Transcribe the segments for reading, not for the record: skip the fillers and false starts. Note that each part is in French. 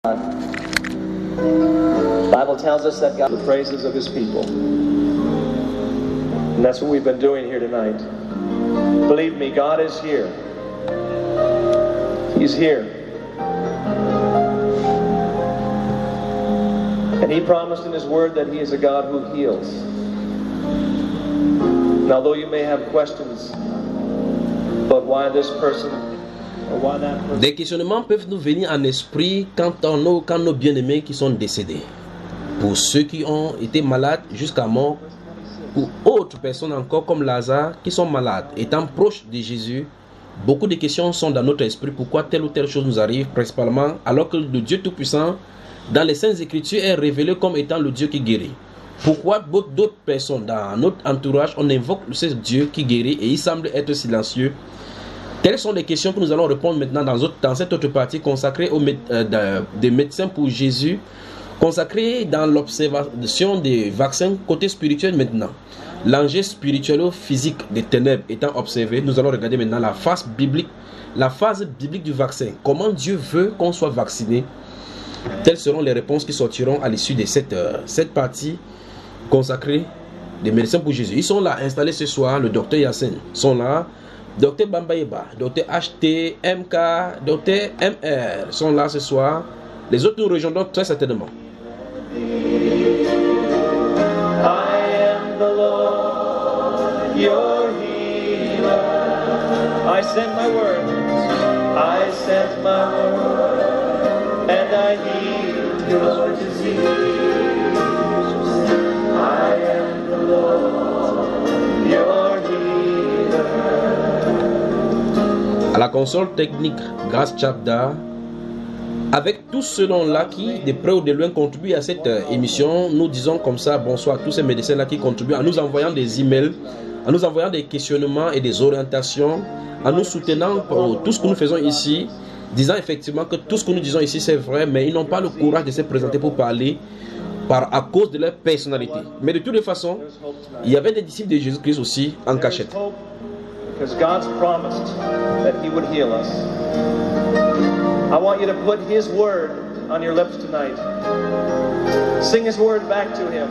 Bible tells us that God the praises of his people. And that's what we've been doing here tonight. Believe me, God is here. He's here. And he promised in his word that he is a God who heals. And although you may have questions about why this person or why that person... Des questionnements peuvent nous venir en esprit quand nos bien-aimés qui sont décédés. Pour ceux qui ont été malades jusqu'à mort, pour autres personnes encore comme Lazare qui sont malades, étant proches de Jésus, beaucoup de questions sont dans notre esprit. Pourquoi telle ou telle chose nous arrive, principalement alors que le Dieu Tout-Puissant, dans les Saintes Écritures, est révélé comme étant le Dieu qui guérit. Pourquoi d'autres personnes dans notre entourage, on invoque ce Dieu qui guérit et il semble être silencieux? Telles sont les questions que nous allons répondre maintenant dans cette autre partie consacrée des médecins pour Jésus, consacrée dans l'observation des vaccins côté spirituel maintenant. L'enjeu spirituel ou physique des ténèbres étant observé, nous allons regarder maintenant la phase biblique du vaccin. Comment Dieu veut qu'on soit vacciné? Telles seront les réponses qui sortiront à l'issue de cette partie consacrée des médecins pour Jésus. Ils sont là installés ce soir, le docteur Yassine sont là, docteur Bambaïba, docteur HT, MK, docteur MR sont là ce soir. Les autres nous rejoindront très certainement. I am the Lord, your healer. I sent my word, and I healed your disease. I am the Lord, your healer. À la console technique, grâce Chapda, avec tous ceux là qui, de près ou de loin, contribuent à cette émission, nous disons comme ça bonsoir à tous ces médecins-là qui contribuent en nous envoyant des emails, en nous envoyant des questionnements et des orientations, en nous soutenant pour tout ce que nous faisons ici, disant effectivement que tout ce que nous disons ici c'est vrai, mais ils n'ont pas le courage de se présenter pour parler à cause de leur personnalité. Mais de toutes les façons, il y avait des disciples de Jésus-Christ aussi en cachette. Because God's promised that he would heal us. I want you to put his word on your lips tonight. Sing his word back to him.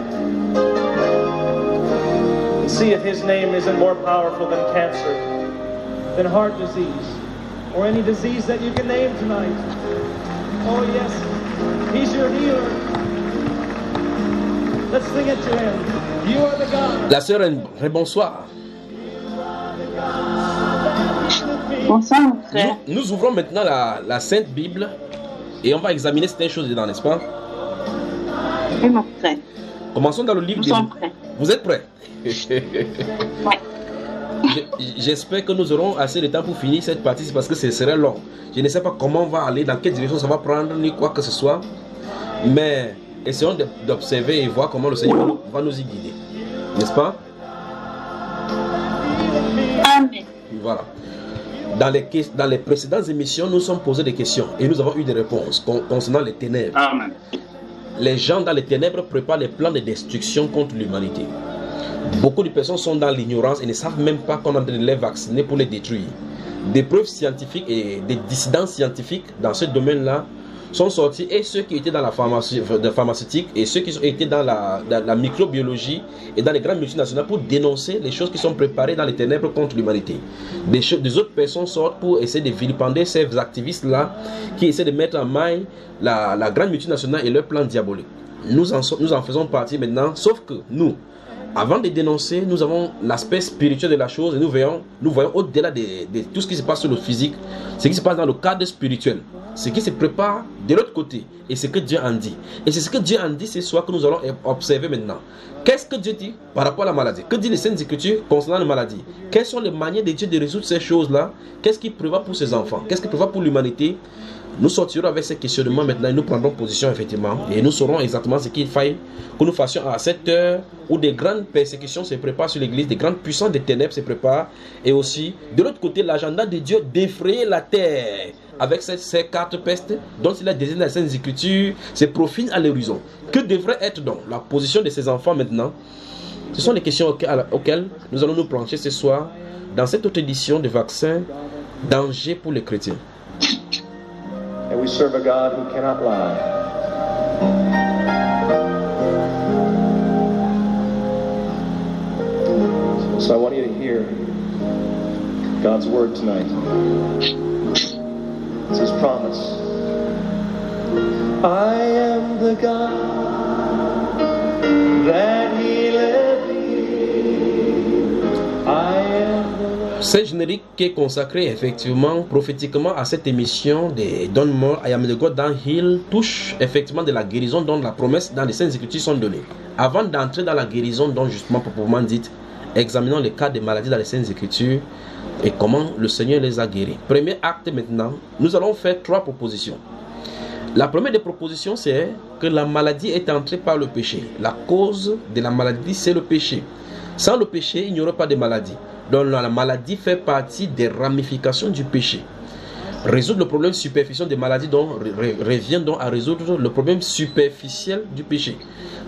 And see if his name isn't more powerful than cancer, than heart disease, or any disease that you can name tonight. Oh yes, he's your healer. Let's sing it to him. You are the God. La sœur, bonsoir. Bonsoir mon frère. Nous ouvrons maintenant la Sainte Bible et on va examiner certaines choses dedans, n'est-ce pas? Oui mon frère. Commençons dans le livre. Nous sommes prêts. Vous êtes prêts? Oui. J'espère que nous aurons assez de temps pour finir cette partie parce que ce serait long. Je ne sais pas comment on va aller, dans quelle direction ça va prendre, ni quoi que ce soit. Mais essayons d'observer et voir comment le Seigneur va nous y guider. N'est-ce pas? Amen. Voilà. Dans les précédentes émissions, nous sommes posés des questions et nous avons eu des réponses concernant les ténèbres. Amen. Les gens dans les ténèbres préparent les plans de destruction contre l'humanité. Beaucoup de personnes sont dans l'ignorance et ne savent même pas qu'on est en train de les vacciner pour les détruire. Des preuves scientifiques et des dissidents scientifiques dans ce domaine-là sont sortis, et ceux qui étaient dans la pharmaceutique et ceux qui étaient dans la microbiologie et dans les grandes multinationales pour dénoncer les choses qui sont préparées dans les ténèbres contre l'humanité. Des autres personnes sortent pour essayer de vilipender ces activistes-là qui essaient de mettre en main la grande multinationale et leur plan diabolique. Nous en faisons partie maintenant, sauf que nous, avant de dénoncer, nous avons l'aspect spirituel de la chose et nous voyons au-delà de tout ce qui se passe sur le physique, ce qui se passe dans le cadre spirituel, ce qui se prépare de l'autre côté et ce que Dieu en dit. Et c'est ce que Dieu en dit ce soir que nous allons observer maintenant. Qu'est-ce que Dieu dit par rapport à la maladie? Que dit les Saintes Écritures concernant la maladie? Quelles sont les manières de Dieu de résoudre ces choses-là? Qu'est-ce qu'il prévoit pour ses enfants? Qu'est-ce qu'il prévoit pour l'humanité? Nous sortirons avec ces questionnements maintenant et nous prendrons position effectivement. Et nous saurons exactement ce qu'il faille que nous fassions à cette heure où des grandes persécutions se préparent sur l'église, des grandes puissances des ténèbres se préparent. Et aussi, de l'autre côté, l'agenda de Dieu d'effrayer la terre avec ces quatre pestes dont il a désigné dans les Saintes Écritures, se profile à l'horizon. Que devrait être donc la position de ces enfants maintenant? Ce sont les questions auxquelles nous allons nous pencher ce soir dans cette autre édition de Vaccin, danger pour les chrétiens. And we serve a God who cannot lie. So I want you to hear God's word tonight. It's His promise. I am the God that healeth thee. I am the... Ce générique qui est consacré effectivement, prophétiquement à cette émission de Don Moore, I am the God that heal, touche effectivement de la guérison dont la promesse dans les Saintes Écritures sont données. Avant d'entrer dans la guérison dont justement proprement dite, examinons les cas des maladies dans les Saintes Écritures et comment le Seigneur les a guéris. Premier acte maintenant, nous allons faire 3 propositions. La première des propositions, c'est que la maladie est entrée par le péché. La cause de la maladie, c'est le péché. Sans le péché, il n'y aurait pas de maladie. Donc la maladie fait partie des ramifications du péché. Résoudre le problème superficiel des maladies revient donc à résoudre le problème superficiel du péché.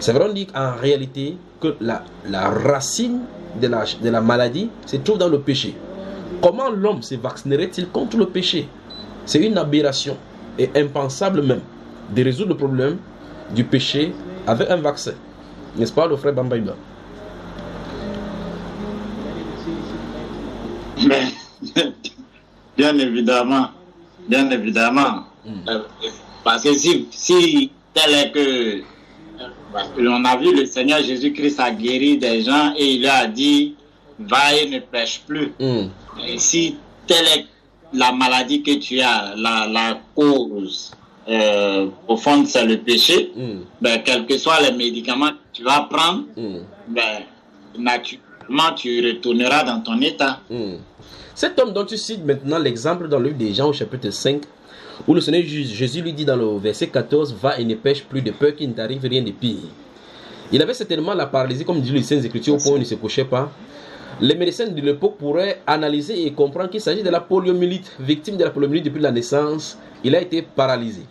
C'est vrai, on dit en réalité que la racine de la maladie se trouve dans le péché. Comment l'homme se vaccinerait-il contre le péché? C'est une aberration et impensable même de résoudre le problème du péché avec un vaccin. N'est-ce pas, le frère Bambaïba? Bien évidemment. Parce que si tel est que on a vu le Seigneur Jésus-Christ a guéri des gens et il leur a dit va et ne pêche plus. Et si telle est la maladie que tu as, la cause profonde c'est le péché, ben, quels que soient les médicaments que tu vas prendre, ben, naturellement tu retourneras dans ton état. Cet homme dont tu cites maintenant l'exemple dans le livre des Jean au chapitre 5, où le Seigneur Jésus lui dit dans le verset 14, va et ne pêche plus de peur qu'il ne t'arrive rien de pire. Il avait certainement la paralysie, comme dit les Saintes Écritures, au point où il ne se couchait pas. Les médecins de l'époque pourraient analyser et comprendre qu'il s'agit de la poliomyélite. Victime de la poliomyélite depuis la naissance, il a été paralysé.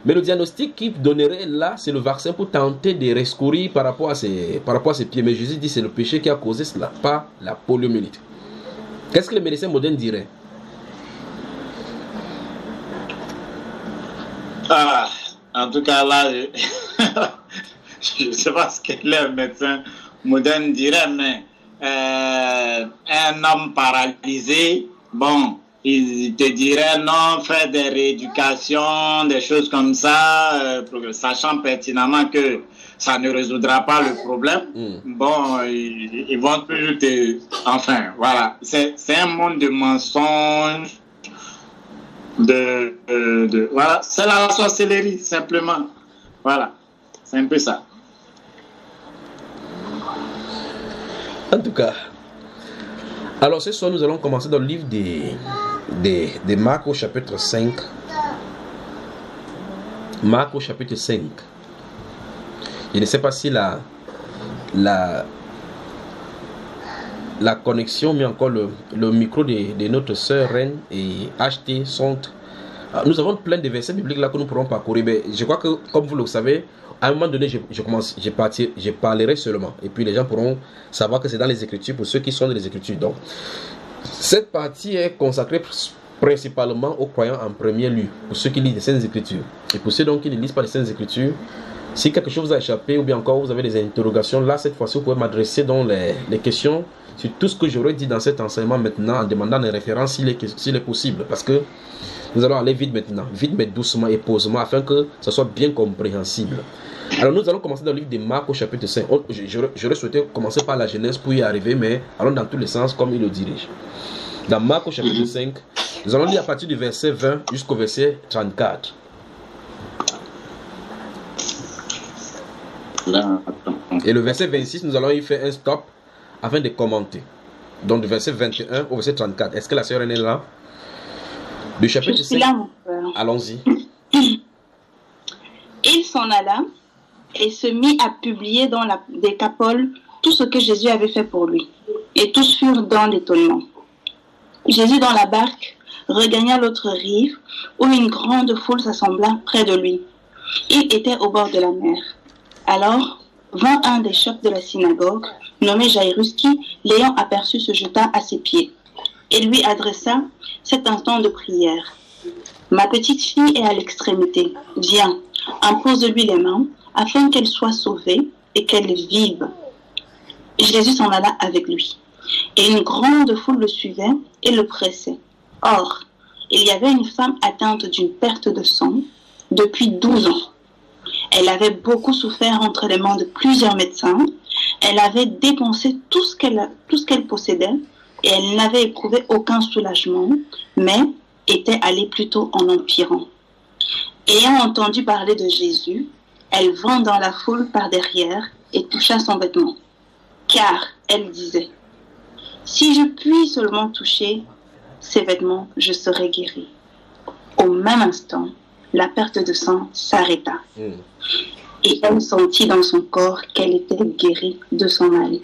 Mais le diagnostic qu'il donnerait là, c'est le vaccin pour tenter de rescourir par rapport à ses pieds. Mais Jésus dit que c'est le péché qui a causé cela, pas la poliomyélite. Qu'est-ce que les médecins modernes diraient? En tout cas là, je ne sais pas ce que les médecins modernes diraient, mais un homme paralysé, bon, il te dirait non, faire des rééducations, des choses comme ça, sachant pertinemment que ça ne résoudra pas le problème. Bon, ils vont toujours te... Enfin, voilà. C'est un monde de mensonges, voilà. C'est la sorcellerie, simplement. Voilà. C'est un peu ça. En tout cas, alors ce soir, nous allons commencer dans le livre de Marc au chapitre 5. Marc au chapitre 5. Je ne sais pas si la connexion, mais encore le micro de notre sœur Reine et HT sont... Nous avons plein de versets bibliques là que nous pourrons parcourir. Mais je crois que, comme vous le savez, à un moment donné, je parlerai seulement. Et puis les gens pourront savoir que c'est dans les Écritures pour ceux qui sont dans les Écritures. Donc, cette partie est consacrée principalement aux croyants en premier lieu, pour ceux qui lisent les Saintes Écritures. Et pour ceux donc qui ne lisent pas les Saintes Écritures, si quelque chose vous a échappé ou bien encore vous avez des interrogations, là cette fois-ci vous pouvez m'adresser dans les questions sur tout ce que j'aurais dit dans cet enseignement maintenant en demandant des références s'il est possible. Parce que nous allons aller vite maintenant, vite mais doucement et posément afin que ça soit bien compréhensible. Alors nous allons commencer dans le livre de Marc au chapitre 5. J'aurais souhaité commencer par la Genèse pour y arriver, mais allons dans tous les sens comme il le dirige. Dans Marc au chapitre 5, nous allons lire à partir du verset 20 jusqu'au verset 34. Et le verset 26, nous allons y faire un stop afin de commenter. Donc du verset 21 au verset 34. Est-ce que la sœur est là? Du chapitre 5. Allons-y. Il s'en alla et se mit à publier dans la Décapole tout ce que Jésus avait fait pour lui. Et tous furent dans l'étonnement. Jésus dans la barque regagna l'autre rive où une grande foule s'assembla près de lui. Il était au bord de la mer. Alors vint un des chefs de la synagogue, nommé Jairus, qui, l'ayant aperçu, se jeta à ses pieds et lui adressa cet instant de prière. Ma petite fille est à l'extrémité. Viens, impose-lui les mains afin qu'elle soit sauvée et qu'elle vive. » Jésus s'en alla avec lui. Et une grande foule le suivait et le pressait. Or, il y avait une femme atteinte d'une perte de sang depuis 12 ans. Elle avait beaucoup souffert entre les mains de plusieurs médecins. Elle avait dépensé tout ce qu'elle possédait et elle n'avait éprouvé aucun soulagement, mais était allée plutôt en empirant. Ayant entendu parler de Jésus, elle vint dans la foule par derrière et toucha son vêtement. Car elle disait, « Si je puis seulement toucher ses vêtements, je serai guérie. » Au même instant, la perte de sang s'arrêta. Et elle sentit dans son corps qu'elle était guérie de son mal.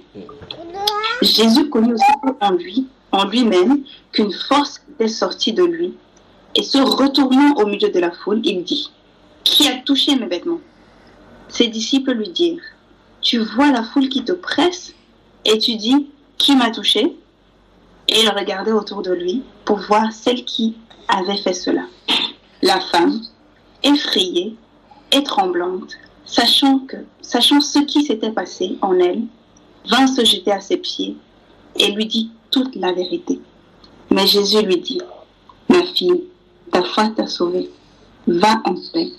Jésus connut aussi en lui-même, qu'une force était sortie de lui. Et se retournant au milieu de la foule, il dit, « Qui a touché mes vêtements ?» Ses disciples lui dirent, « Tu vois la foule qui te presse et tu dis, « Qui m'a touché ?» Et il regardait autour de lui pour voir celle qui avait fait cela. La femme, effrayée et tremblante, sachant ce qui s'était passé en elle, vint se jeter à ses pieds et lui dit toute la vérité. Mais Jésus lui dit, « Ma fille, ta foi t'a sauvée. Va en paix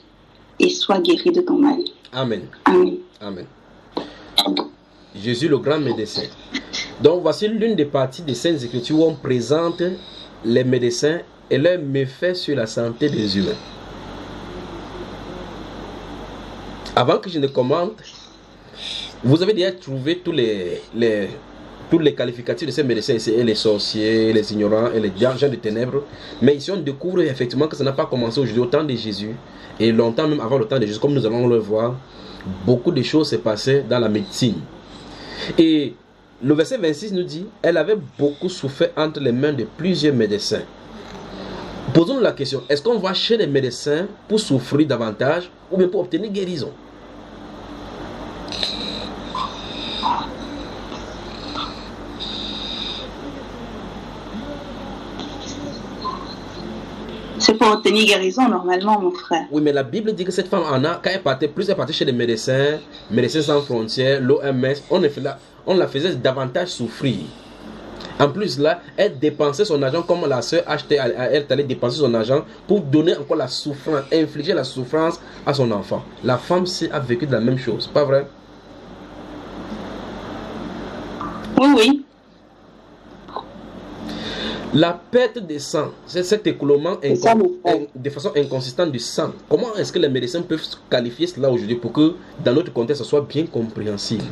et sois guérie de ton mal. » Amen. Amen. Amen. Jésus le grand médecin. Donc voici l'une des parties des Saintes Écritures où on présente les médecins et leurs méfaits sur la santé des humains. Avant que je ne commente, vous avez déjà trouvé tous les qualificatifs de ces médecins ici, et les sorciers, les ignorants et les gens de ténèbres. Mais ici on découvre effectivement que ça n'a pas commencé aujourd'hui au temps de Jésus, et longtemps même avant le temps de Jésus, comme nous allons le voir, beaucoup de choses s'est passé dans la médecine. Et le verset 26 nous dit, elle avait beaucoup souffert entre les mains de plusieurs médecins. Posons-nous la question, est-ce qu'on va chez les médecins pour souffrir davantage ou bien pour obtenir guérison? C'est pour obtenir guérison normalement, mon frère. Oui, mais la Bible dit que cette femme en a, quand elle partait, plus elle partait chez les médecins, Médecins sans frontières, l'OMS, on la faisait davantage souffrir. En plus là, elle dépensait son argent comme la sœur achetait, elle allait dépenser son argent pour donner encore la souffrance, infliger la souffrance à son enfant. La femme a vécu de la même chose, pas vrai? Oui, oui. La perte de sang, c'est cet écoulement de façon inconsistante du sang. Comment est-ce que les médecins peuvent qualifier cela aujourd'hui pour que dans notre contexte, ça soit bien compréhensible?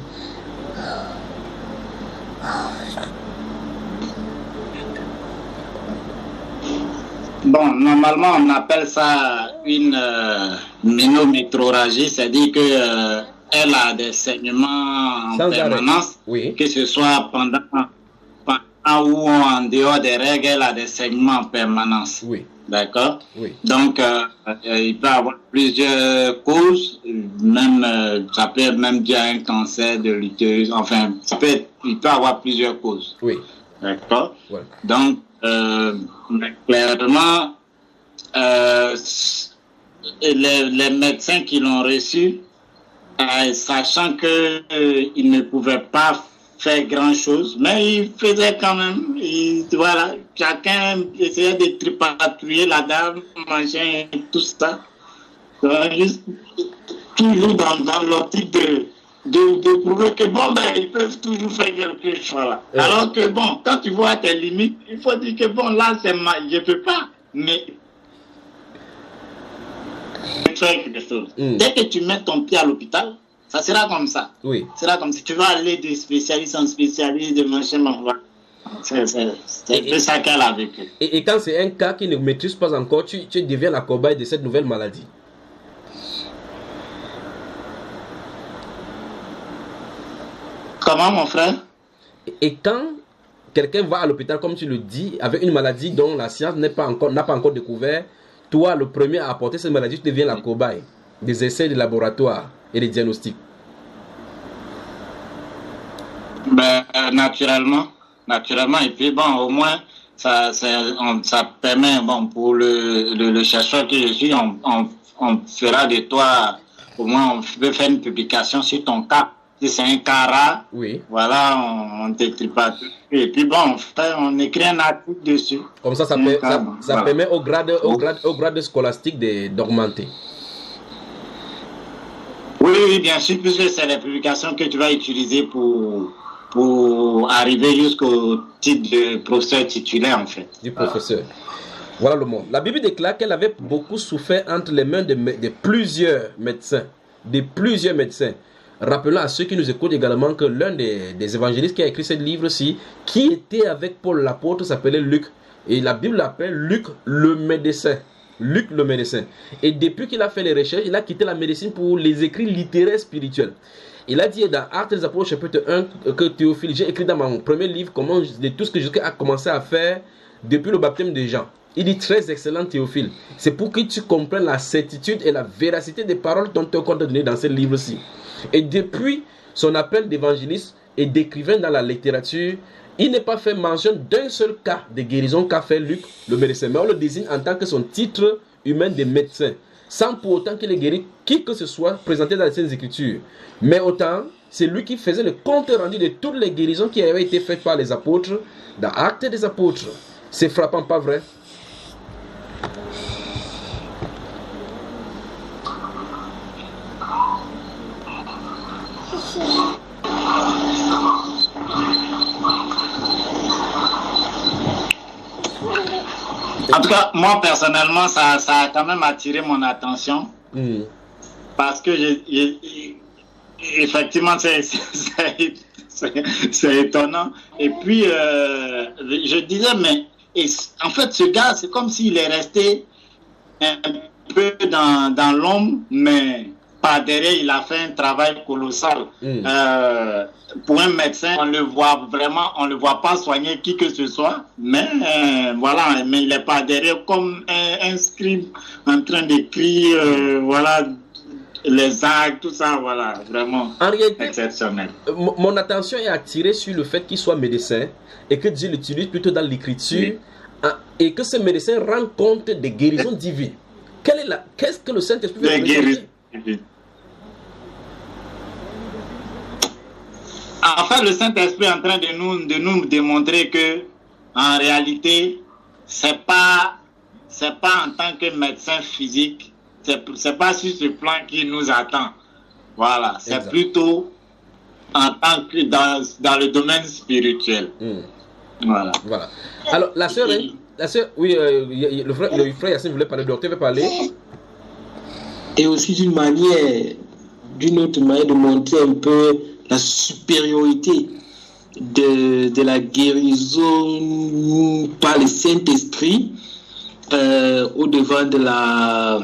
Bon, normalement, on appelle ça une ménométrorragie, c'est-à-dire que elle a des saignements en permanence, oui. Que ce soit pendant ou en dehors des règles, elle a des saignements en permanence. Oui. D'accord? Oui. Donc, il peut y avoir plusieurs causes, même, ça peut même dire un cancer de l'utérus, enfin, il peut y avoir plusieurs causes. Oui. D'accord? Ouais. Donc, clairement, les médecins qui l'ont reçu, sachant qu'ils ne pouvaient pas faire grand chose, mais il faisait quand même, voilà, chacun essayait de tripatouiller la dame, machin, tout ça. Juste, toujours dans l'optique de prouver que bon, ben, ils peuvent toujours faire quelque chose. Voilà. Alors que bon, quand tu vois tes limites, il faut dire que bon, là, je peux pas, mais faire quelque chose. Dès que tu mets ton pied à l'hôpital, ça sera comme ça. Oui. Ça sera comme si tu vas aller de spécialiste en spécialiste, de machin, c'est un peu ça qu'elle a vécu. Et quand c'est un cas qui ne maîtrise pas encore, tu deviens la cobaye de cette nouvelle maladie. Comment, mon frère? Et quand quelqu'un va à l'hôpital, comme tu le dis, avec une maladie dont la science n'a pas encore découvert, toi, le premier à apporter cette maladie, tu deviens la cobaye des essais de laboratoire et des diagnostics. Ben, naturellement. Et puis bon, au moins, ça permet, bon, pour le chercheur que je suis, on fera de toi, au moins on peut faire une publication sur ton cas. Si c'est un cas rare, Oui. voilà, on t'écrit pas. Et puis bon, on écrit un article dessus. Comme ça, ça voilà. permet au grade scolastique d'augmenter. Oui, bien sûr, puisque c'est les publications que tu vas utiliser pour arriver jusqu'au titre de professeur titulaire, en fait. Du professeur. Voilà le monde. La Bible déclare qu'elle avait beaucoup souffert entre les mains de plusieurs médecins. Rappelons à ceux qui nous écoutent également que l'un des évangélistes qui a écrit ce livre-ci, qui était avec Paul l'apôtre, s'appelait Luc. Et la Bible l'appelle Luc le médecin. Luc le médecin. Et depuis qu'il a fait les recherches, il a quitté la médecine pour les écrits littéraires spirituels. Il a dit dans Actes des Apôtres chapitre 1 que Théophile, j'ai écrit dans mon premier livre de tout ce que Jésus a commencé à faire depuis le baptême de Jean. Il dit très excellent Théophile. C'est pour que tu comprennes la certitude et la véracité des paroles dont tu as donné dans ce livre-ci. Et depuis son appel d'évangéliste et d'écrivain dans la littérature, il n'est pas fait mention d'un seul cas de guérison qu'a fait Luc le médecin, mais on le désigne en tant que son titre humain de médecin, sans pour autant qu'il ait guéri qui que ce soit présenté dans les Saintes Écritures. Mais autant, c'est lui qui faisait le compte rendu de toutes les guérisons qui avaient été faites par les apôtres dans Actes des Apôtres. C'est frappant, pas vrai? En tout cas, moi personnellement, ça a quand même attiré mon attention. Parce que effectivement, c'est étonnant. Et puis, je disais, mais en fait, ce gars, c'est comme s'il est resté un peu dans l'ombre, mais par derrière, il a fait un travail colossal. Pour un médecin, on le voit pas soigner qui que ce soit, mais voilà, mais il est pas derrière comme un scribe en train d'écrire, voilà, les actes, tout ça, voilà, vraiment en réalité, exceptionnel. Mon attention est attirée sur le fait qu'il soit médecin et que Dieu l'utilise plutôt dans l'écriture, et que ce médecin rend compte des guérisons divines. Qu'est-ce que le Saint-Esprit veut présenter? En fait, le Saint-Esprit est en train de nous démontrer que, en réalité, c'est pas en tant que médecin physique, c'est pas sur ce plan qu'il nous attend. Voilà, c'est plutôt en tant que dans le domaine spirituel. Voilà. Alors, la sœur, oui, le frère Yassine voulait parler, le docteur veut parler. Et aussi d'une autre manière de montrer un peu la supériorité de la guérison par le Saint-Esprit au devant de la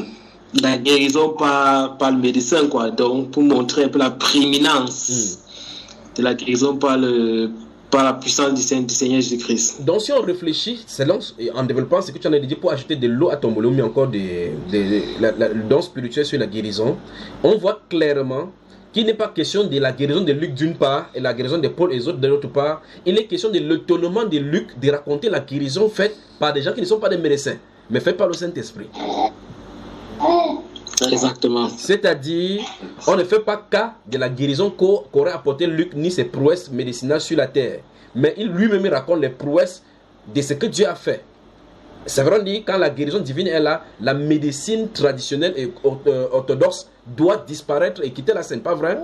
guérison par le médecin, quoi. Donc, pour montrer un peu la prééminence de la guérison par la puissance du Seigneur Jésus-Christ. Donc, si on réfléchit, en développant ce que tu en as dit pour ajouter de l'eau à ton moulin, mais encore le don spirituel sur la guérison, on voit clairement qu'il n'est pas question de la guérison de Luc d'une part et la guérison de Paul et les autres de l'autre part. Il est question de l'étonnement de Luc de raconter la guérison faite par des gens qui ne sont pas des médecins, mais faite par le Saint-Esprit. Exactement. C'est-à-dire, on ne fait pas cas de la guérison qu'aurait apporté Luc ni ses prouesses médicinales sur la terre, mais il lui-même raconte les prouesses de ce que Dieu a fait. C'est vrai, on dit quand la guérison divine est là, la médecine traditionnelle et orthodoxe doit disparaître et quitter la scène, pas vrai?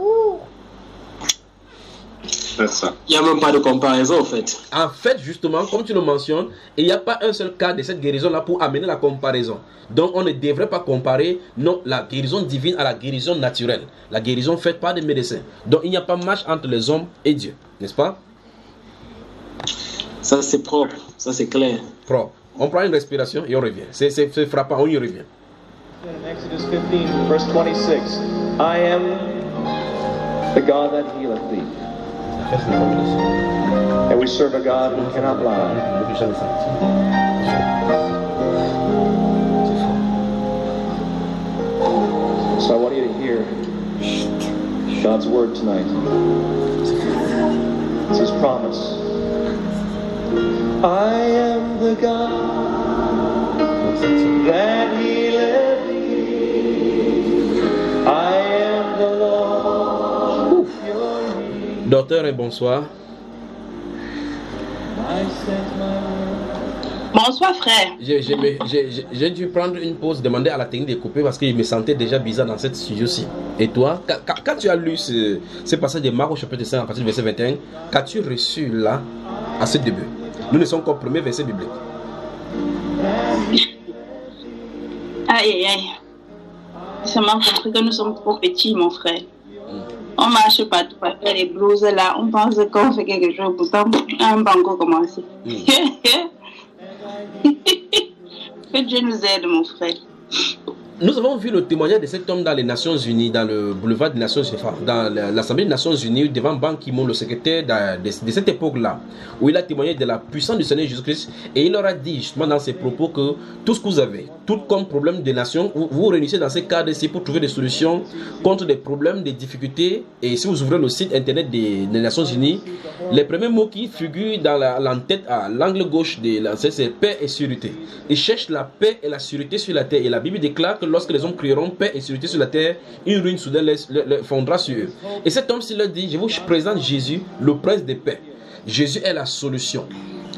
C'est ça. Il n'y a même pas de comparaison en fait. En fait, justement, comme tu le mentionnes, il n'y a pas un seul cas de cette guérison-là pour amener la comparaison. Donc, on ne devrait pas comparer la guérison divine à la guérison naturelle, la guérison faite par des médecins. Donc, il n'y a pas match entre les hommes et Dieu, n'est-ce pas? Ça, c'est propre, ça, c'est clair. Propre. On prend une respiration et on revient. C'est frappant, on y revient. In Exodus 15, verse 26, I am the God that healeth thee. And we serve a God who cannot lie. So I want you to hear God's word tonight. It's His promise. I am the God that healeth thee. I am the Lord your healer. Docteur, et bonsoir. I sent my word. Bonsoir frère. J'ai dû prendre une pause, demander à la technique de couper parce que je me sentais déjà bizarre dans cette studio-ci. Et toi, quand tu as lu ce passage de Marc au chapitre 5 à partir du verset 21, qu'as-tu reçu là à ce début? Nous ne sommes qu'au premier verset biblique. Aïe aïe aïe. Ça m'a compris que nous sommes trop petits mon frère. On marche partout pour faire les blouses là. On pense qu'on fait quelque chose. Pourtant, on va encore commencer. Que Dieu nous aide, mon frère. Nous avons vu le témoignage de cet homme dans les Nations Unies, dans le boulevard des Nations Unies, dans l'Assemblée des Nations Unies, devant Ban Ki-moon, le secrétaire de cette époque-là, où il a témoigné de la puissance du Seigneur Jésus-Christ, et il leur a dit justement dans ses propos que tout ce que vous avez, tout comme problème des nations, vous vous réunissez dans ces cadres-ci pour trouver des solutions contre des problèmes, des difficultés. Et si vous ouvrez le site internet des Nations Unies, les premiers mots qui figurent dans l'entête à l'angle gauche de l'entête, c'est paix et sécurité. Ils cherchent la paix et la sécurité sur la terre, et la Bible déclare que lorsque les hommes crieront paix et sécurité sur la terre, une ruine soudaine fondra sur eux. Et cet homme s'il leur dit, je vous présente Jésus, le prince de paix. Jésus est la solution.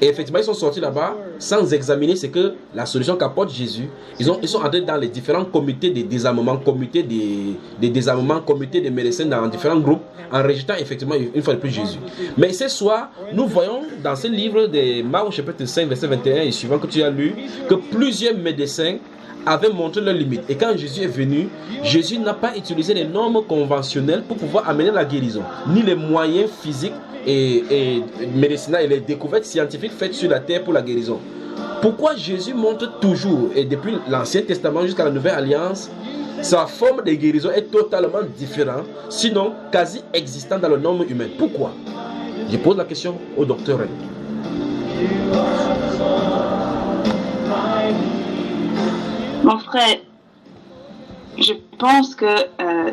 Et effectivement, ils sont sortis là-bas sans examiner ce que la solution qu'apporte Jésus. Ils sont entrés dans les différents comités de désarmement, comités de désarmement, comités de médecins dans différents groupes, en rejetant effectivement une fois de plus Jésus. Mais ce soir, nous voyons dans ce livre de Marc chapitre 5, verset 21 et suivant que tu as lu, que plusieurs médecins avaient montré leurs limites. Et quand Jésus est venu, Jésus n'a pas utilisé les normes conventionnelles pour pouvoir amener la guérison, ni les moyens physiques et médicinaux et les découvertes scientifiques faites sur la terre pour la guérison. Pourquoi Jésus montre toujours, et depuis l'Ancien Testament jusqu'à la Nouvelle Alliance, sa forme de guérison est totalement différente, sinon quasi existante dans le norme humain? Pourquoi? Je pose la question au docteur. Mon frère, je pense que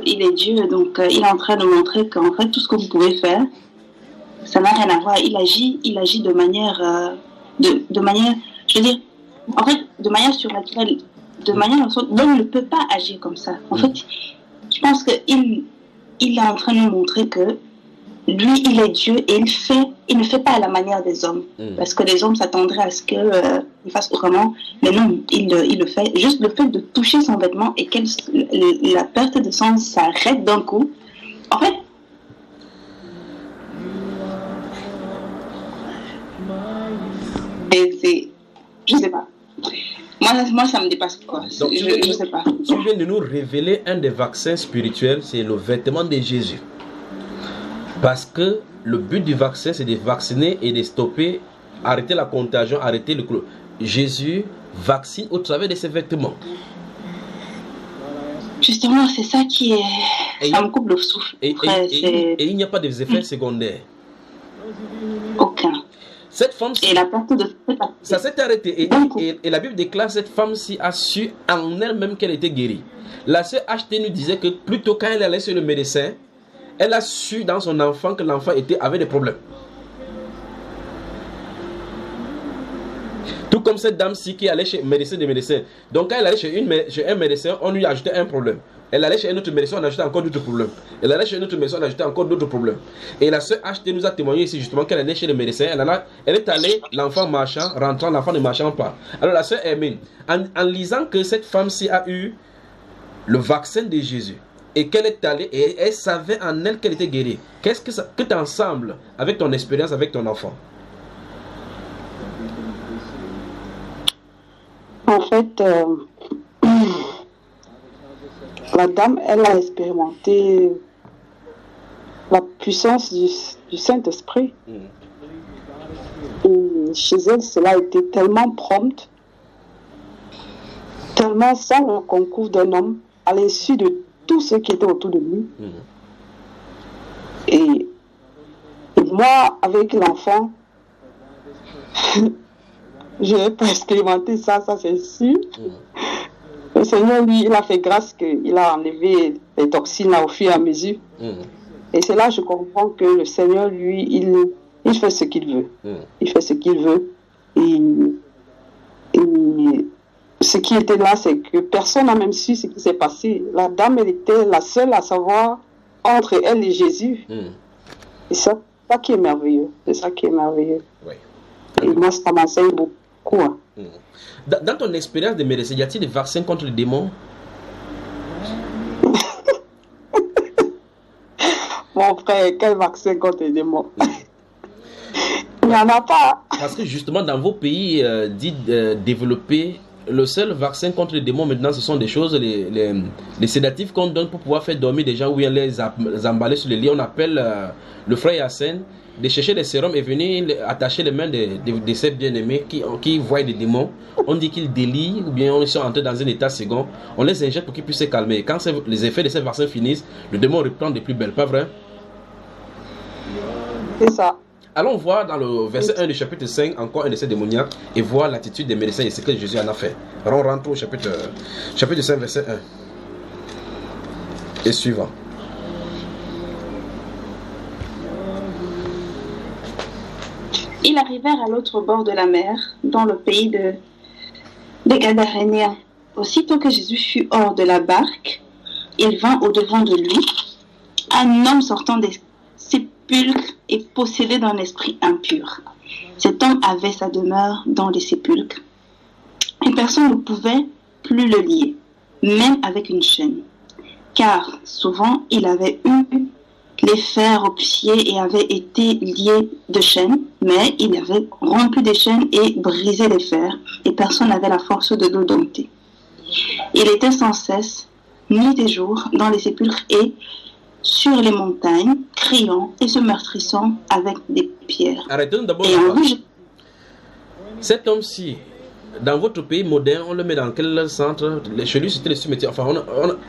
il est Dieu, donc il est en train de montrer qu'en fait tout ce que vous pouvez faire, ça n'a rien à voir. Il agit de manière, de manière, je veux dire, en fait, de manière surnaturelle, de manière dont il ne peut pas agir comme ça. En fait, je pense qu'il est en train de nous montrer que lui, il est Dieu et il ne fait pas à la manière des hommes. Parce que les hommes s'attendraient à ce qu'il fasse autrement. Mais non, il le fait. Juste le fait de toucher son vêtement et que la perte de sang s'arrête d'un coup. En fait, je sais pas. Moi, ça me dépasse quoi. Donc, je sais pas. Tu viens de nous révéler un des vaccins spirituels, c'est le vêtement de Jésus. Parce que le but du vaccin, c'est de vacciner et de stopper, arrêter la contagion, arrêter le clou. Jésus vaccine au travers de ses vêtements. Justement, c'est ça qui est... ça me coupe le souffle. Et il n'y a pas des effets secondaires. Aucun. Cette femme, et la perte de... ça s'est arrêté. Et la Bible déclare cette femme-ci a su en elle-même qu'elle était guérie. La sœur HT nous disait que plutôt quand elle allait chez le médecin, elle a su dans son enfant que l'enfant avait des problèmes. Tout comme cette dame-ci qui allait chez des médecins. Donc quand elle allait chez un médecin, on lui ajoutait un problème. Elle allait chez un autre médecin, on ajoutait encore d'autres problèmes. Elle allait chez un autre médecin, on ajoutait encore d'autres problèmes. Et la sœur HT nous a témoigné ici justement qu'elle allait chez le médecin. Elle est allée, l'enfant marchant, rentrant, l'enfant ne marchant pas. Alors la sœur Hermine, en lisant que cette femme-ci a eu le vaccin de Jésus, et qu'elle est allée et elle savait en elle qu'elle était guérie. Qu'est-ce que t'ensemble avec ton expérience avec ton enfant? En fait, la dame, elle a expérimenté la puissance du Saint-Esprit. Et chez elle, cela a été tellement prompt, tellement sans le concours d'un homme, à l'insu de tout ce qui était autour de lui. Et moi, avec l'enfant, je n'ai pas expérimenté ça c'est sûr. Le Seigneur, lui, il a fait grâce qu'il a enlevé les toxines là, au fur et à mesure. Et c'est là que je comprends que le Seigneur, lui, Il fait ce qu'il veut. Il fait ce qu'il veut. Et ce qui était là, c'est que personne n'a même su ce qui s'est passé. La dame, elle était la seule à savoir entre elle et Jésus. Et ça qui est merveilleux. C'est ça qui est merveilleux. Oui. Et moi, ça m'enseigne beaucoup. Hein. Dans ton expérience de médecin, y a-t-il des vaccins contre les démons? Mon frère, quel vaccin contre les démons? Il n'y en a pas. Parce que justement, dans vos pays dits développés, le seul vaccin contre les démons maintenant, ce sont des choses, les sédatifs qu'on donne pour pouvoir faire dormir des gens, ou bien les emballer sur les lits. On appelle le frère Yassine de chercher des sérums et venir attacher les mains de ses bien-aimés qui voient des démons. On dit qu'ils délient ou bien ils sont entrés dans un état second. On les injecte pour qu'ils puissent se calmer. Et quand les effets de ces vaccins finissent, le démon reprend de plus belle, pas vrai? C'est ça. Allons voir dans le verset 1 du chapitre 5 encore un essai démoniaque et voir l'attitude des médecins et ce que Jésus en a fait. On rentre au chapitre 5 verset 1 et suivant. Ils arrivèrent à l'autre bord de la mer, dans le pays des Gadaréniens. Aussitôt que Jésus fut hors de la barque, il vint au-devant de lui un homme sortant des sépulcres et possédé d'un esprit impur. Cet homme avait sa demeure dans les sépulcres, et personne ne pouvait plus le lier, même avec une chaîne, car souvent il avait eu les fers aux pieds et avait été lié de chaînes, mais il avait rompu des chaînes et brisé les fers, et personne n'avait la force de le dompter. Il était sans cesse, nuit et jour, dans les sépulcres et sur les montagnes, criant et se meurtrissant avec des pierres. Arrêtons d'abord. Cet homme-ci, dans votre pays moderne, on le met dans quel centre? Chez lui, c'était les cimetières. Enfin,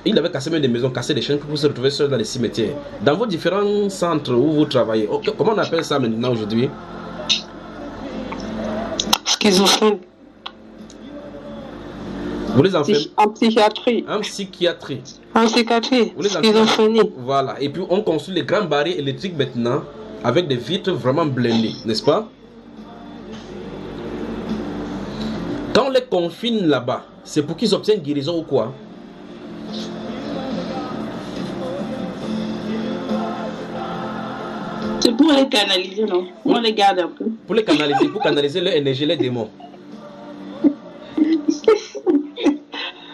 il avait cassé même des maisons, cassé des chaînes pour se retrouver seul dans les cimetières. Dans vos différents centres où vous travaillez, comment on appelle ça maintenant aujourd'hui? Schizophrène. Vous les enfermez? En psychiatrie. En psychiatrie. En psychiatrie. Vous les schizophrénie. Voilà. Et puis on construit les grandes barrières électriques maintenant avec des vitres vraiment blindées, n'est-ce pas? Quand on les confine là-bas, c'est pour qu'ils obtiennent guérison ou quoi? C'est pour les canaliser, non? On les garde un peu. Pour les canaliser, pour canaliser leur énergie, les démons.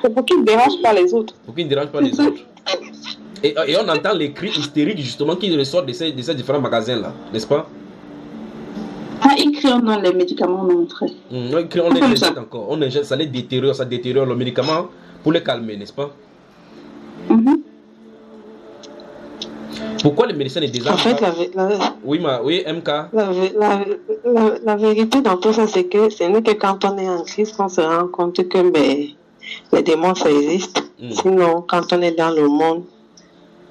C'est pour qu'ils ne dérangent pas les autres. Pour qu'ils ne dérangent pas les autres. Et on entend les cris hystériques justement qui ressortent de ces différents magasins-là, n'est-ce pas? Ah, ils crient, on donne les médicaments, non, frère. On les injecte encore. On injecte, ça détériore le médicament pour les calmer, n'est-ce pas? Pourquoi les médecins ne désarment pas? Oui, MK. La vérité dans tout ça, c'est que ce n'est que quand on est en crise qu'on se rend compte que les démons, ça existe. Sinon, quand on est dans le monde,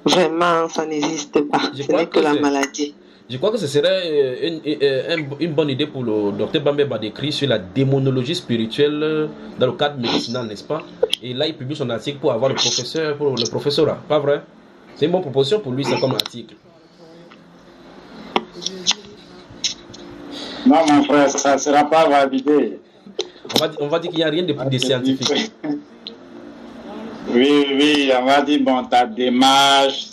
vraiment, ça n'existe pas. Ce n'est que la maladie. Je crois que ce serait une bonne idée pour le docteur Bambeba d'écrire sur la démonologie spirituelle dans le cadre médicinal, n'est-ce pas? Et là, il publie son article pour avoir le professorat, pas vrai? C'est une bonne proposition pour lui, ça, comme article. Non, mon frère, ça ne sera pas validé. On va dire qu'il n'y a rien de scientifique. Oui, on va dire, bon, ta démarche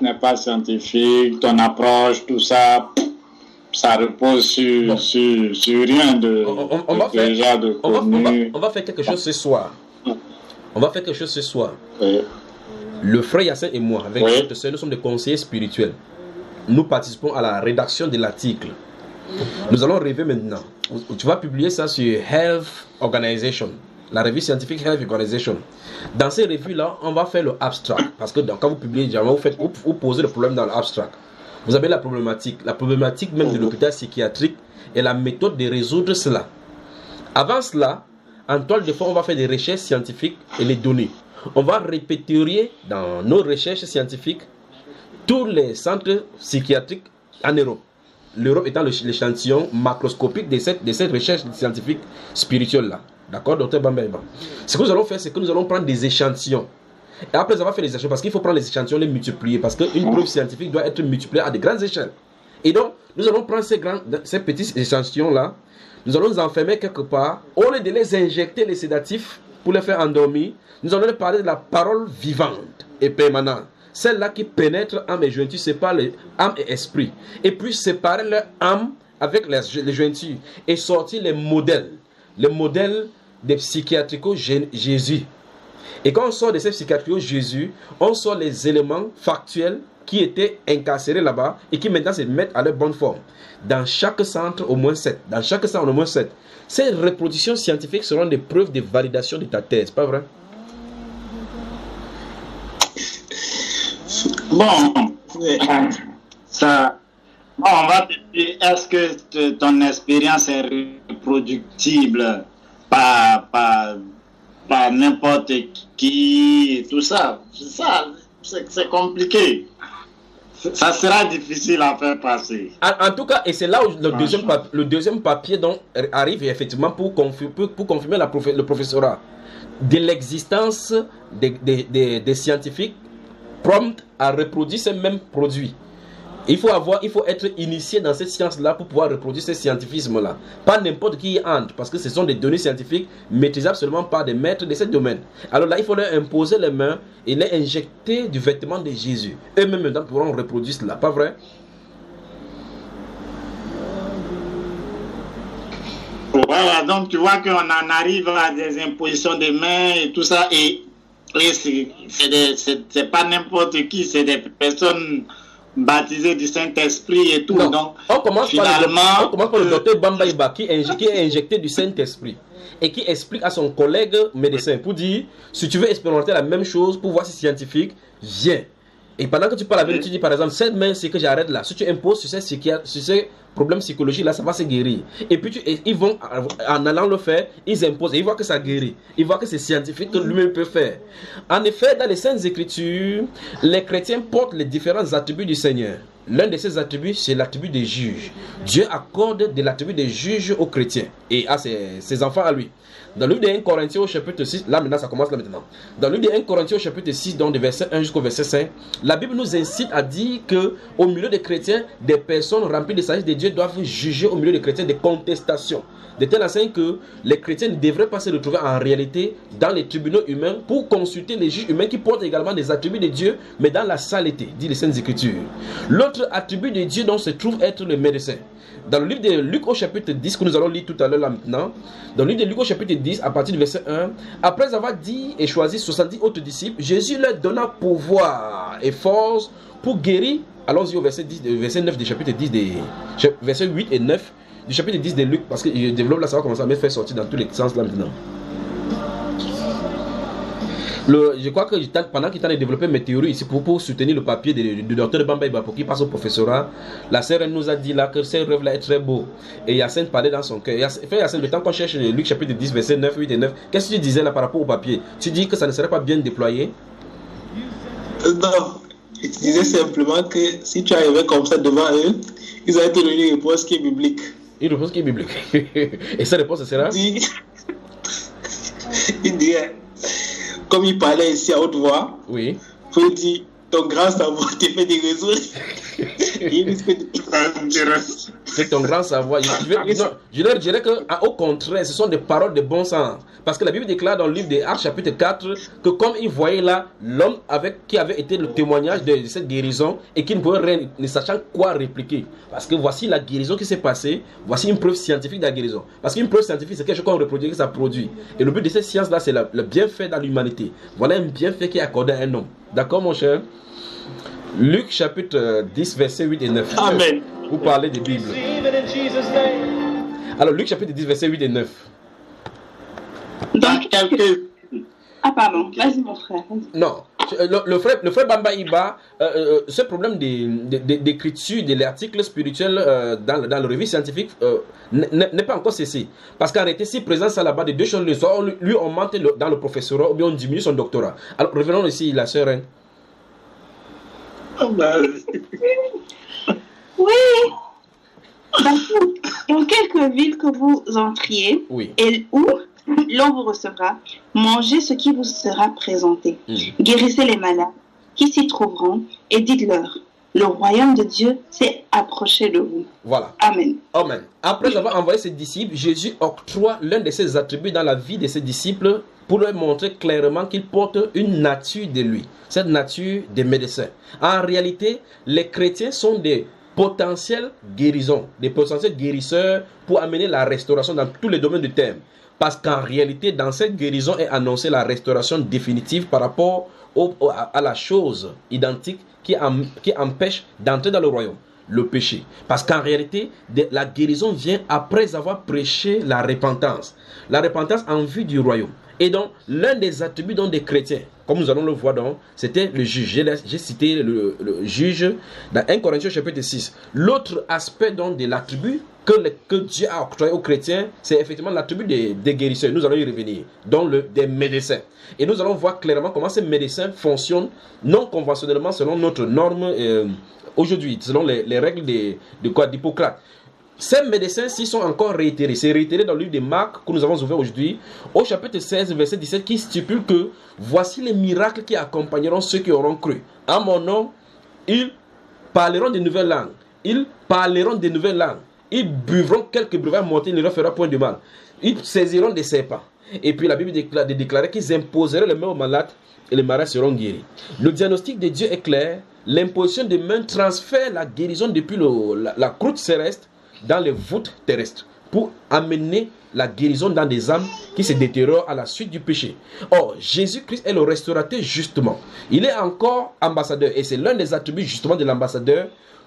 n'est pas scientifique, ton approche, tout ça, ça repose sur rien de on va faire quelque chose ce soir. Oui. Le frère Yassine et moi, avec notre sœur, nous sommes des conseillers spirituels. Nous participons à la rédaction de l'article. Nous allons rêver maintenant. Tu vas publier ça sur Health Organization, la revue scientifique Health Organization. Dans ces revues-là, on va faire le abstract. Parce que quand vous publiez, vous posez le problème dans l'abstract. Vous avez la problématique même de l'hôpital psychiatrique et la méthode de résoudre cela. Avant cela, en toile de fond, on va faire des recherches scientifiques et les données. On va répertorier dans nos recherches scientifiques tous les centres psychiatriques en Europe. L'Europe étant l'échantillon macroscopique de cette recherche scientifique spirituelle-là. D'accord, docteur Bambeba? Ce que nous allons faire, c'est que nous allons prendre des échantillons. Et après avoir fait les échantillons, parce qu'il faut prendre les échantillons, les multiplier, parce qu'une preuve scientifique doit être multipliée à de grandes échelles. Et donc, nous allons prendre ces petits échantillons-là, nous allons nous enfermer quelque part, au lieu de les injecter les sédatifs pour les faire endormir, nous allons leur parler de la parole vivante et permanente. Celle-là qui pénètre âme et jointure, sépare âme et esprit. Et puis séparer leur âme avec les jointures et sortir les modèles des psychiatrico-Jésus. Et quand on sort de ces psychiatrico-Jésus, on sort les éléments factuels qui étaient incarcérés là-bas et qui maintenant se mettent à leur bonne forme. Dans chaque centre, au moins 7. Dans chaque centre, au moins 7. Ces reproductions scientifiques seront des preuves de validation de ta thèse, pas vrai? Bon, ça... Bon, on va te dire, est-ce que ton expérience est reproductible par n'importe qui, tout ça? C'est compliqué. Ça sera difficile à faire passer. En tout cas, et c'est là où le deuxième papier donc arrive effectivement pour confirmer le professorat de l'existence des scientifiques prompts à reproduire ces mêmes produits. Il faut être initié dans cette science-là pour pouvoir reproduire ce scientifisme-là. Pas n'importe qui y entre, parce que ce sont des données scientifiques maîtrisables seulement par des maîtres de ce domaine. Alors là, il faut leur imposer les mains et les injecter du vêtement de Jésus. Eux-mêmes maintenant pourront reproduire cela, pas vrai? Voilà, donc tu vois qu'on en arrive à des impositions de mains et tout ça, et c'est pas n'importe qui, c'est des personnes baptisé du Saint-Esprit et tout. Non. Donc, on commence par le docteur Bamba Iba qui est injecté du Saint-Esprit et qui explique à son collègue médecin pour dire, si tu veux expérimenter la même chose pour voir si c'est scientifique, viens. Et pendant que tu parles avec lui, tu dis par exemple, cette main, c'est que j'arrête là. Si tu imposes sur ces problèmes psychologiques là, ça va se guérir. Et puis ils vont, en allant le faire, ils imposent. Et ils voient que ça guérit. Ils voient que c'est scientifique, que lui-même peut faire. En effet, dans les Saintes Écritures, les chrétiens portent les différents attributs du Seigneur. L'un de ces attributs, c'est l'attribut des juges. Dieu accorde de l'attribut des juges aux chrétiens et à ses enfants à lui. Dans le livre de 1 Corinthiens au chapitre 6, là maintenant ça commence là maintenant. Dans le livre de 1 Corinthiens au chapitre 6, donc de verset 1 jusqu'au verset 5, la Bible nous incite à dire que au milieu des chrétiens, des personnes remplies de sagesse de Dieu doivent juger au milieu des chrétiens des contestations. De telle enseigne que les chrétiens ne devraient pas se retrouver en réalité dans les tribunaux humains pour consulter les juges humains qui portent également des attributs de Dieu, mais dans la saleté, dit les Saintes Écritures. L'autre attribut de Dieu dont se trouve être le médecin. Dans le livre de Luc au chapitre 10, que nous allons lire tout à l'heure là maintenant, dans le livre de Luc au chapitre 10, à partir du verset 1, après avoir dit et choisi 70 autres disciples, Jésus leur donna pouvoir et force pour guérir. Allons-y au verset 9 du chapitre 10, verset 8 et 9 du chapitre 10 de Luc, parce que je développe là, ça va commencer à me faire sortir dans tous les sens là maintenant. Je crois que pendant qu'il t'a développé mes théories ici pour soutenir le papier du docteur Bamba Iba pour qu'il passe au professorat, la sœur nous a dit là que ces rêves là est très beau. Et Yacine parlait dans son cœur. Yacine, le temps qu'on cherche Luc chapitre 10, verset 9, 8 et 9, qu'est-ce que tu disais là par rapport au papier? Tu dis que ça ne serait pas bien déployé? Non, je disais simplement que si tu arrivais comme ça devant eux, ils allaient te donner une réponse qui est biblique. Une réponse qui est biblique. Et cette réponse sera? Il dirait, comme il parlait ici à haute voix, oui. Il dit, ton grand savoir te fait des raisons. C'est ton grand savoir. Je leur dirais qu'au contraire, ce sont des paroles de bon sens. Parce que la Bible déclare dans le livre des Actes chapitre 4 que comme ils voyaient là l'homme qui avait été le témoignage de cette guérison et qui ne pouvait rien, ne sachant quoi répliquer. Parce que voici la guérison qui s'est passée, voici une preuve scientifique de la guérison. Parce qu'une preuve scientifique, c'est quelque chose qu'on reproduit, que ça produit. Et le but de cette science-là, c'est le bienfait dans l'humanité. Voilà un bienfait qui est accordé à un homme. D'accord, mon cher? Luc chapitre 10, verset 8 et 9. Amen. Vous parlez de Bible. Alors, Luc chapitre 10, verset 8 et 9. Donc, ah, pardon, vas-y, mon frère. Non, le frère Bamba Iba, ce problème d'écriture de l'article spirituel dans le revue scientifique n'est pas encore cessé. Parce qu'en réalité, si présent ça là-bas, de deux choses, soit lui on monte dans le professorat ou bien on diminue son doctorat. Alors, revenons ici, la sœur. Hein. Oui. Dans quelques villes que vous entriez, oui. Et où l'on vous recevra, mangez ce qui vous sera présenté. Guérissez les malades qui s'y trouveront et dites-leur, le royaume de Dieu s'est approcher de vous. Voilà. Amen. Amen. Après avoir envoyé ses disciples, Jésus octroie l'un de ses attributs dans la vie de ses disciples pour leur montrer clairement qu'il porte une nature de lui, cette nature des médecins. En réalité, les chrétiens sont des potentiels guérisons, des potentiels guérisseurs pour amener la restauration dans tous les domaines du terme. Parce qu'en réalité, dans cette guérison est annoncée la restauration définitive par rapport à la chose identique qui empêche d'entrer dans le royaume, le péché. Parce qu'en réalité, la guérison vient après avoir prêché la repentance en vue du royaume. Et donc, l'un des attributs des chrétiens, comme nous allons le voir, c'était le juge. J'ai cité le juge dans 1 Corinthiens chapitre 6. L'autre aspect de l'attribut que Dieu a octroyé aux chrétiens, c'est effectivement l'attribut des guérisseurs. Nous allons y revenir, des médecins. Et nous allons voir clairement comment ces médecins fonctionnent non conventionnellement selon notre norme aujourd'hui, selon les règles d'Hippocrate. Ces médecins-ci sont encore réitérés. C'est réitéré dans le livre de Marc que nous avons ouvert aujourd'hui, au chapitre 16, verset 17, qui stipule que voici les miracles qui accompagneront ceux qui auront cru. En mon nom, ils parleront de nouvelles langues. Ils buvront quelques breuvages mortels, il ne leur fera point de mal. Ils saisiront des serpents. Et puis la Bible déclarait qu'ils imposeraient les mains aux malades et les malades seront guéris. Le diagnostic de Dieu est clair. L'imposition des mains transfère la guérison depuis la croûte céleste dans les voûtes terrestres pour amener la guérison dans des âmes qui se détériorent à la suite du péché. Or, Jésus-Christ est le restaurateur justement. Il est encore ambassadeur et c'est l'un des attributs justement de l'ambassadeur,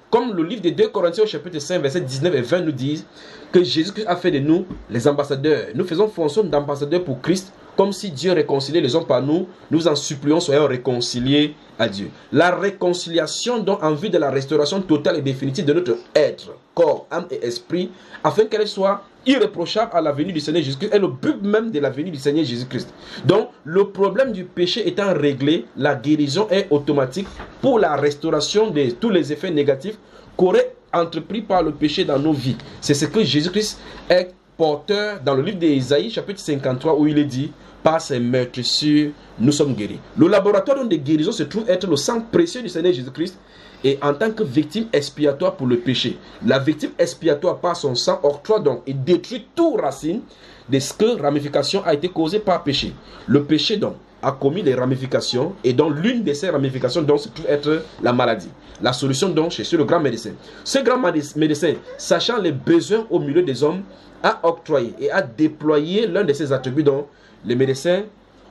comme le livre de 2 Corinthiens au chapitre 5 versets 19 et 20 nous disent que Jésus-Christ a fait de nous les ambassadeurs. Nous faisons fonction d'ambassadeurs pour Christ, comme si Dieu réconciliait les hommes par nous. Nous en supplions, soyons réconciliés à Dieu. La réconciliation donc en vue de la restauration totale et définitive de notre être, corps, âme et esprit, afin qu'elle soit irréprochable à la venue du Seigneur Jésus-Christ, est le but même de la venue du Seigneur Jésus-Christ. Donc, le problème du péché étant réglé, la guérison est automatique pour la restauration de tous les effets négatifs qu'aurait entrepris par le péché dans nos vies. C'est ce que Jésus-Christ est porteur dans le livre d'Ésaïe, chapitre 53, où il est dit: par ses meurtrissures, nous sommes guéris. Le laboratoire de guérison se trouve être le sang précieux du Seigneur Jésus-Christ, et en tant que victime expiatoire pour le péché. La victime expiatoire par son sang octroie donc et détruit toute racine de ce que ramification a été causée par péché. Le péché donc a commis des ramifications, et donc l'une de ces ramifications donc se trouve être la maladie. La solution donc chez le grand médecin. Ce grand médecin, sachant les besoins au milieu des hommes, a octroyé et a déployé l'un de ses attributs dont les médecins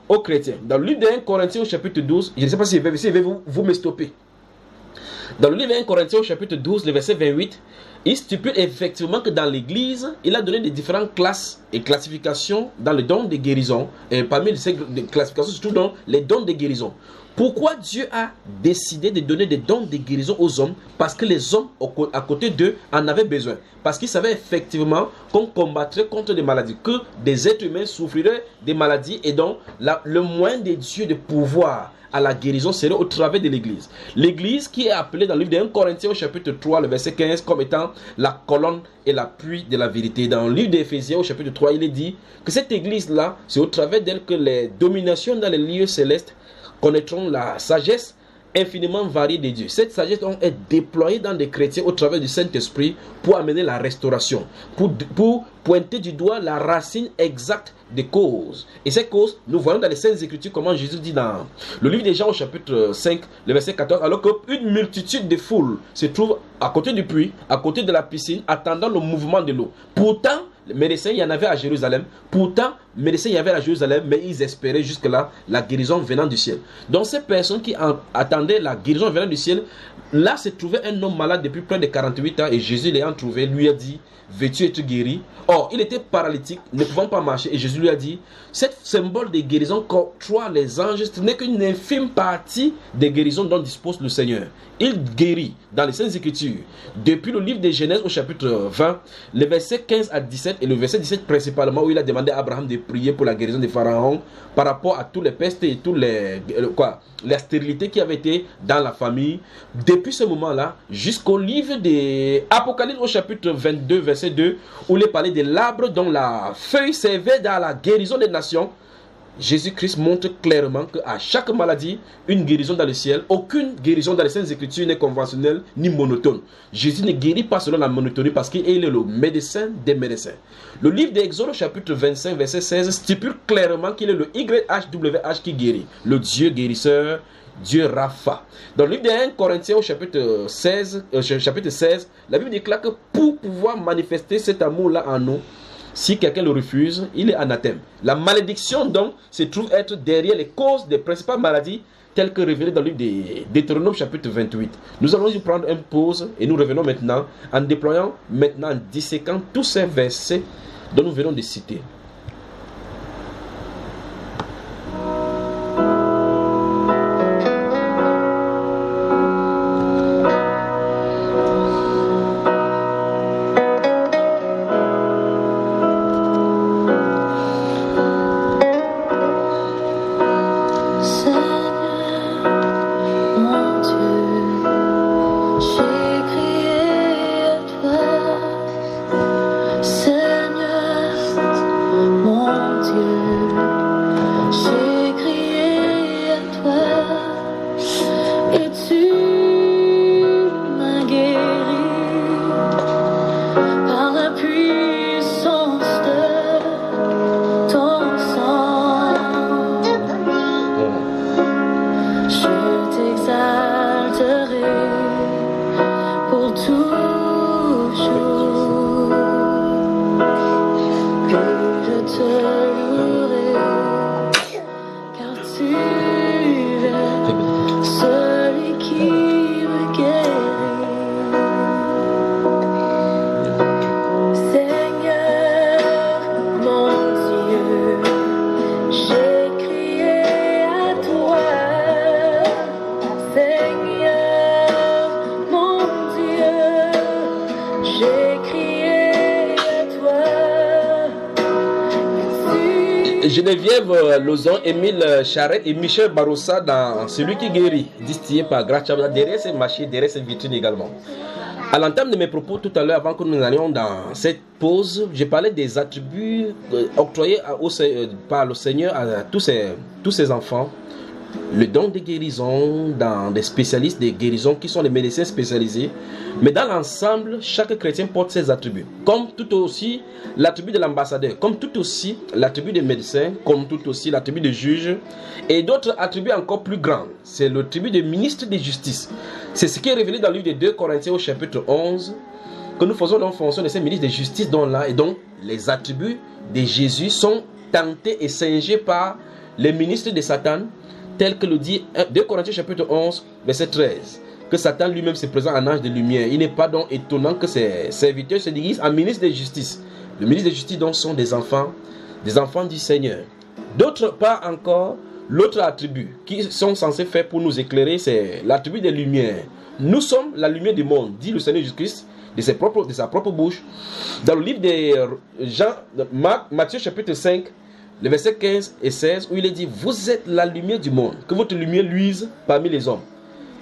aux chrétiens. Dans le livre de 1 Corinthiens au chapitre 12, je ne sais pas si vous me stopper. Dans le livre de 1 Corinthiens au chapitre 12, le verset 28, il stipule effectivement que dans l'église, il a donné des différentes classes et classifications dans le don de guérison. Et parmi ces classifications, se trouvent donc les dons de guérison. Pourquoi Dieu a décidé de donner des dons de guérison aux hommes? Parce que les hommes à côté d'eux en avaient besoin. Parce qu'ils savaient effectivement qu'on combattrait contre des maladies, que des êtres humains souffriraient des maladies, et donc le moyen de Dieu de pouvoir à la guérison serait au travers de l'église. L'église qui est appelée dans le livre de 1 Corinthiens au chapitre 3, le verset 15, comme étant la colonne et l'appui de la vérité. Dans le livre d'Éphésiens au chapitre 3, il est dit que cette église-là, c'est au travers d'elle que les dominations dans les lieux célestes connaîtront la sagesse infiniment variée de Dieu. Cette sagesse donc est déployée dans des chrétiens au travers du Saint-Esprit pour amener la restauration, pour pointer du doigt la racine exacte des causes. Et ces causes, nous voyons dans les Saintes Écritures comment Jésus dit dans le livre de Jean au chapitre 5, le verset 14, alors qu'une multitude de foules se trouve à côté du puits, à côté de la piscine, attendant le mouvement de l'eau. Pourtant, les médecins, il y en avait à Jérusalem. Mais ils espéraient jusque-là la guérison venant du ciel. Donc ces personnes qui attendaient la guérison venant du ciel, là se trouvait un homme malade depuis près de 48 ans, et Jésus l'ayant trouvé, lui a dit: veux-tu être guéri? Or, il était paralytique, ne pouvant pas marcher, et Jésus lui a dit: cette symbole de guérison qu'octroient les anges, ce n'est qu'une infime partie des guérisons dont dispose le Seigneur. Il guérit dans les Saintes Écritures, depuis le livre de Genèse au chapitre 20, le verset 15 à 17, et le verset 17 principalement, où il a demandé à Abraham de prier pour la guérison des pharaons par rapport à tous les pestes et tous la stérilité qui avait été dans la famille. Depuis ce moment-là, jusqu'au livre de Apocalypse au chapitre 22, verset 2, où il est parlé de l'arbre dont la feuille servait dans la guérison des nations. Jésus-Christ montre clairement qu'à chaque maladie, une guérison dans le ciel, aucune guérison dans les Saintes Écritures n'est conventionnelle ni monotone. Jésus ne guérit pas selon la monotonie parce qu'il est le médecin des médecins. Le livre d'Exode chapitre 25 verset 16 stipule clairement qu'il est le YHWH qui guérit, le Dieu guérisseur, Dieu Rapha. Dans le livre de 1 Corinthiens au chapitre 16, la Bible déclare que pour pouvoir manifester cet amour-là en nous, si quelqu'un le refuse, il est anathème. La malédiction donc se trouve être derrière les causes des principales maladies telles que révélées dans le livre de Deutéronome chapitre 28. Nous allons y prendre une pause et nous revenons maintenant en déployant, en disséquant tous ces versets dont nous venons de citer. Geneviève Lozon, Émile Charette et Michel Barossa dans Celui qui guérit, distillé par Gracia, derrière ces machines, derrière ces vitrines également. À l'entame de mes propos tout à l'heure, avant que nous allions dans cette pause, j'ai parlé des attributs octroyés par le Seigneur à tous ses enfants. Le don de guérison dans des spécialistes de guérison qui sont les médecins spécialisés. Mais dans l'ensemble, chaque chrétien porte ses attributs. Comme tout aussi l'attribut de l'ambassadeur, comme tout aussi l'attribut des médecins, comme tout aussi l'attribut des juges. Et d'autres attributs encore plus grands. C'est l'attribut de ministre de justice. C'est ce qui est révélé dans le livre de 2 Corinthiens au chapitre 11. Que nous faisons en fonction de ces ministres de justice dont-là. Et donc, les attributs de Jésus sont tentés et singés par les ministres de Satan. Tel que le dit 2 Corinthiens chapitre 11 verset 13, que Satan lui-même se présente en ange de lumière. Il n'est pas donc étonnant que ses serviteurs se déguisent en ministre de justice. Le ministre de justice donc sont des enfants du Seigneur. D'autre part encore, l'autre attribut qui sont censés faire pour nous éclairer, c'est l'attribut des lumières. Nous sommes la lumière du monde, dit le Seigneur Jésus-Christ de sa propre bouche. Dans le livre de Matthieu chapitre 5, le verset 15 et 16, où il est dit, vous êtes la lumière du monde, que votre lumière luise parmi les hommes.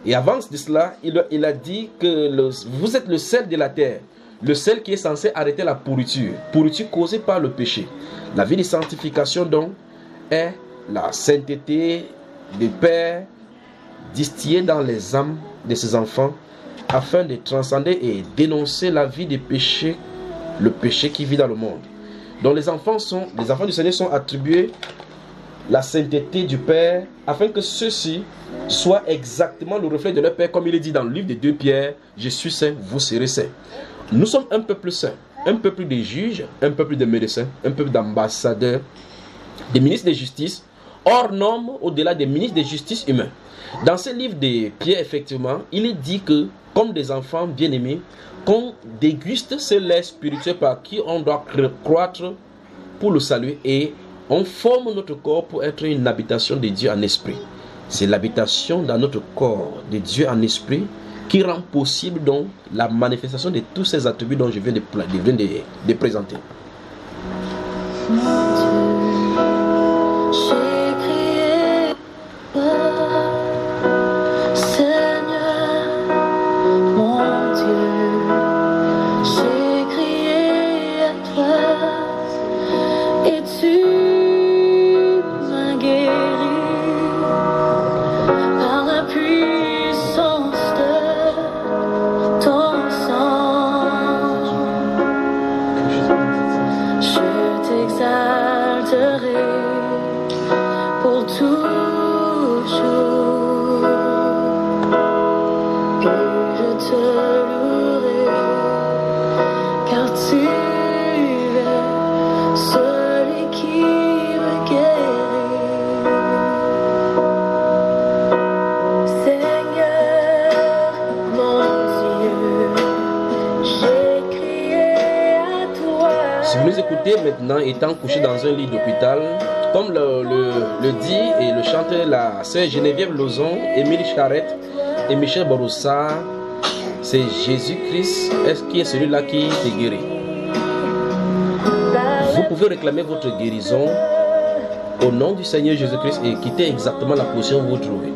Et avant de cela, il a dit que vous êtes le sel de la terre, le sel qui est censé arrêter la pourriture causée par le péché. La vie de sanctification donc est la sainteté du Père distillée dans les âmes de ses enfants, afin de transcender et dénoncer la vie de péché, le péché qui vit dans le monde. Donc les enfants du Seigneur sont attribués la sainteté du Père, afin que ceux-ci soient exactement le reflet de leur Père, comme il est dit dans le livre de 2 Pierre, je suis saint, vous serez saints. Nous sommes un peuple saint, un peuple de juges, un peuple de médecins, un peuple d'ambassadeurs, des ministres de justice, hors normes au-delà des ministres de justice humains. Dans ce livre de Pierre, effectivement, il est dit que, comme des enfants bien-aimés, qu'on déguste ce lait spirituel par qui on doit croître pour le salut, et on forme notre corps pour être une habitation de Dieu en esprit. C'est l'habitation dans notre corps de Dieu en esprit qui rend possible donc la manifestation de tous ces attributs dont je viens de présenter. je te louerai, car tu es celui qui me guérit. Seigneur, mon Dieu, j'ai crié à toi. Si vous nous écoutez maintenant étant couché dans un lit d'hôpital, comme le dit et le chante la sœur Geneviève Lozon, Émile Charette et Michel Boroussa, c'est Jésus-Christ qui est celui-là qui te guérit. Vous pouvez réclamer votre guérison au nom du Seigneur Jésus-Christ et quitter exactement la position où vous vous trouvez.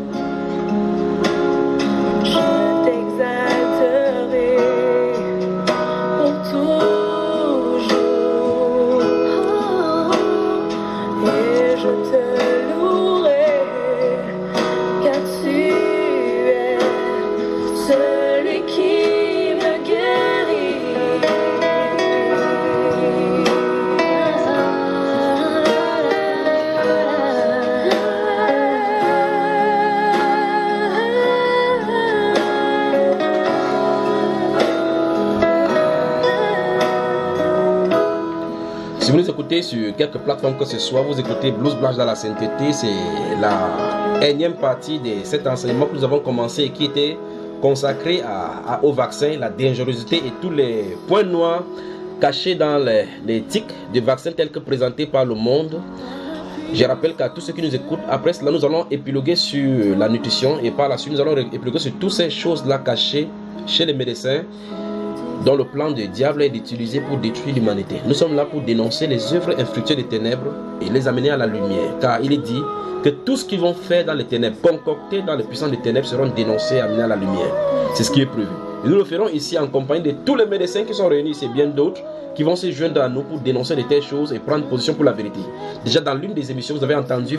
Si vous nous écoutez sur quelques plateformes que ce soit, vous écoutez Blues Blanche dans la sainteté, c'est la énième partie de cet enseignement que nous avons commencé et qui était consacré au vaccin, la dangerosité et tous les points noirs cachés dans les tics de vaccins tels que présentés par le monde. Je rappelle qu'à tous ceux qui nous écoutent, après cela, nous allons épiloguer sur la nutrition et par la suite, nous allons épiloguer sur toutes ces choses-là cachées chez les médecins, dont le plan du diable est d'utiliser pour détruire l'humanité. Nous sommes là pour dénoncer les œuvres infructueuses des ténèbres et les amener à la lumière. Car il est dit que tout ce qu'ils vont faire dans les ténèbres, concocter dans les puissances des ténèbres, seront dénoncés et amenés à la lumière. C'est ce qui est prévu. Et nous le ferons ici en compagnie de tous les médecins qui sont réunis ici et bien d'autres qui vont se joindre à nous pour dénoncer de telles choses et prendre position pour la vérité. Déjà dans l'une des émissions, vous avez entendu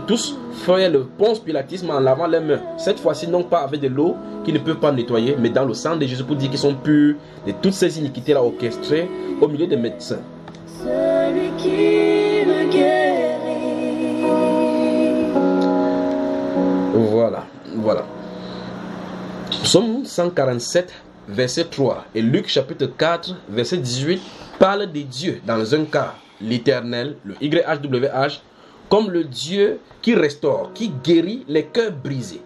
tous faire le ponce pilatisme en lavant les mains. Cette fois-ci, non pas avec de l'eau qu'ils ne peuvent pas nettoyer, mais dans le sang de Jésus pour dire qu'ils sont purs de toutes ces iniquités-là orchestrées au milieu des médecins. Celui qui me guérit. Voilà. Psaume 147, verset 3 et Luc chapitre 4, verset 18 parle de Dieu dans un cas, l'Éternel, le YHWH, comme le Dieu qui restaure, qui guérit les cœurs brisés.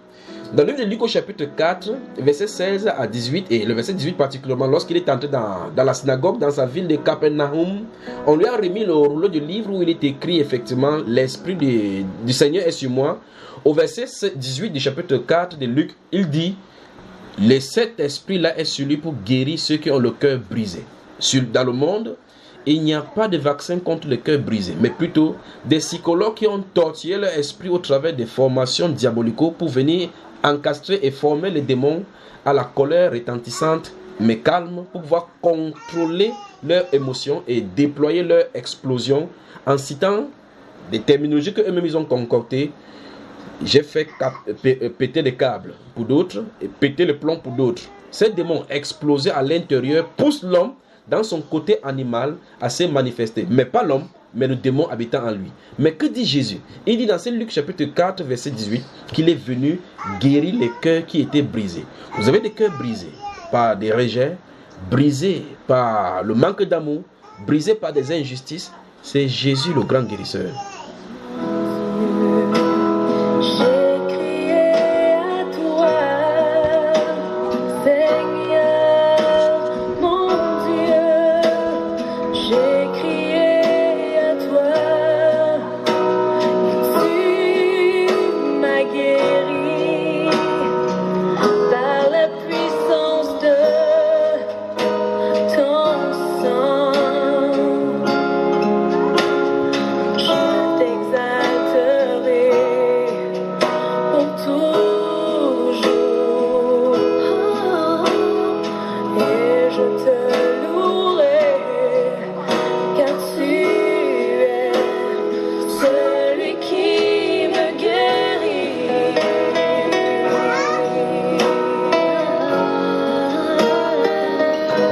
Dans le livre de Luc au chapitre 4, verset 16 à 18, et le verset 18 particulièrement, lorsqu'il est entré dans la synagogue, dans sa ville de Capernaum, on lui a remis le rouleau de livre où il est écrit effectivement « L'Esprit du Seigneur est sur moi ». Au verset 18 du chapitre 4 de Luc, il dit « Cet esprit-là est sur lui pour guérir ceux qui ont le cœur brisé ». Dans le monde, il n'y a pas de vaccin contre le cœur brisé, mais plutôt des psychologues qui ont tortillé leur esprit au travers des formations diaboliques pour venir encastrer et former les démons à la colère retentissante mais calme pour pouvoir contrôler leurs émotions et déployer leur explosion en citant des terminologies qu'eux-mêmes ils ont concoctées. J'ai fait péter les câbles pour d'autres et péter le plomb pour d'autres. Ces démons explosés à l'intérieur poussent l'homme dans son côté animal à se manifester, mais pas l'homme, mais le démon habitant en lui. Mais que dit Jésus? Il dit dans Saint Luc chapitre 4 verset 18 qu'il est venu guérir les cœurs qui étaient brisés. Vous avez des cœurs brisés par des rejets, brisés par le manque d'amour, brisés par des injustices. C'est Jésus le grand guérisseur.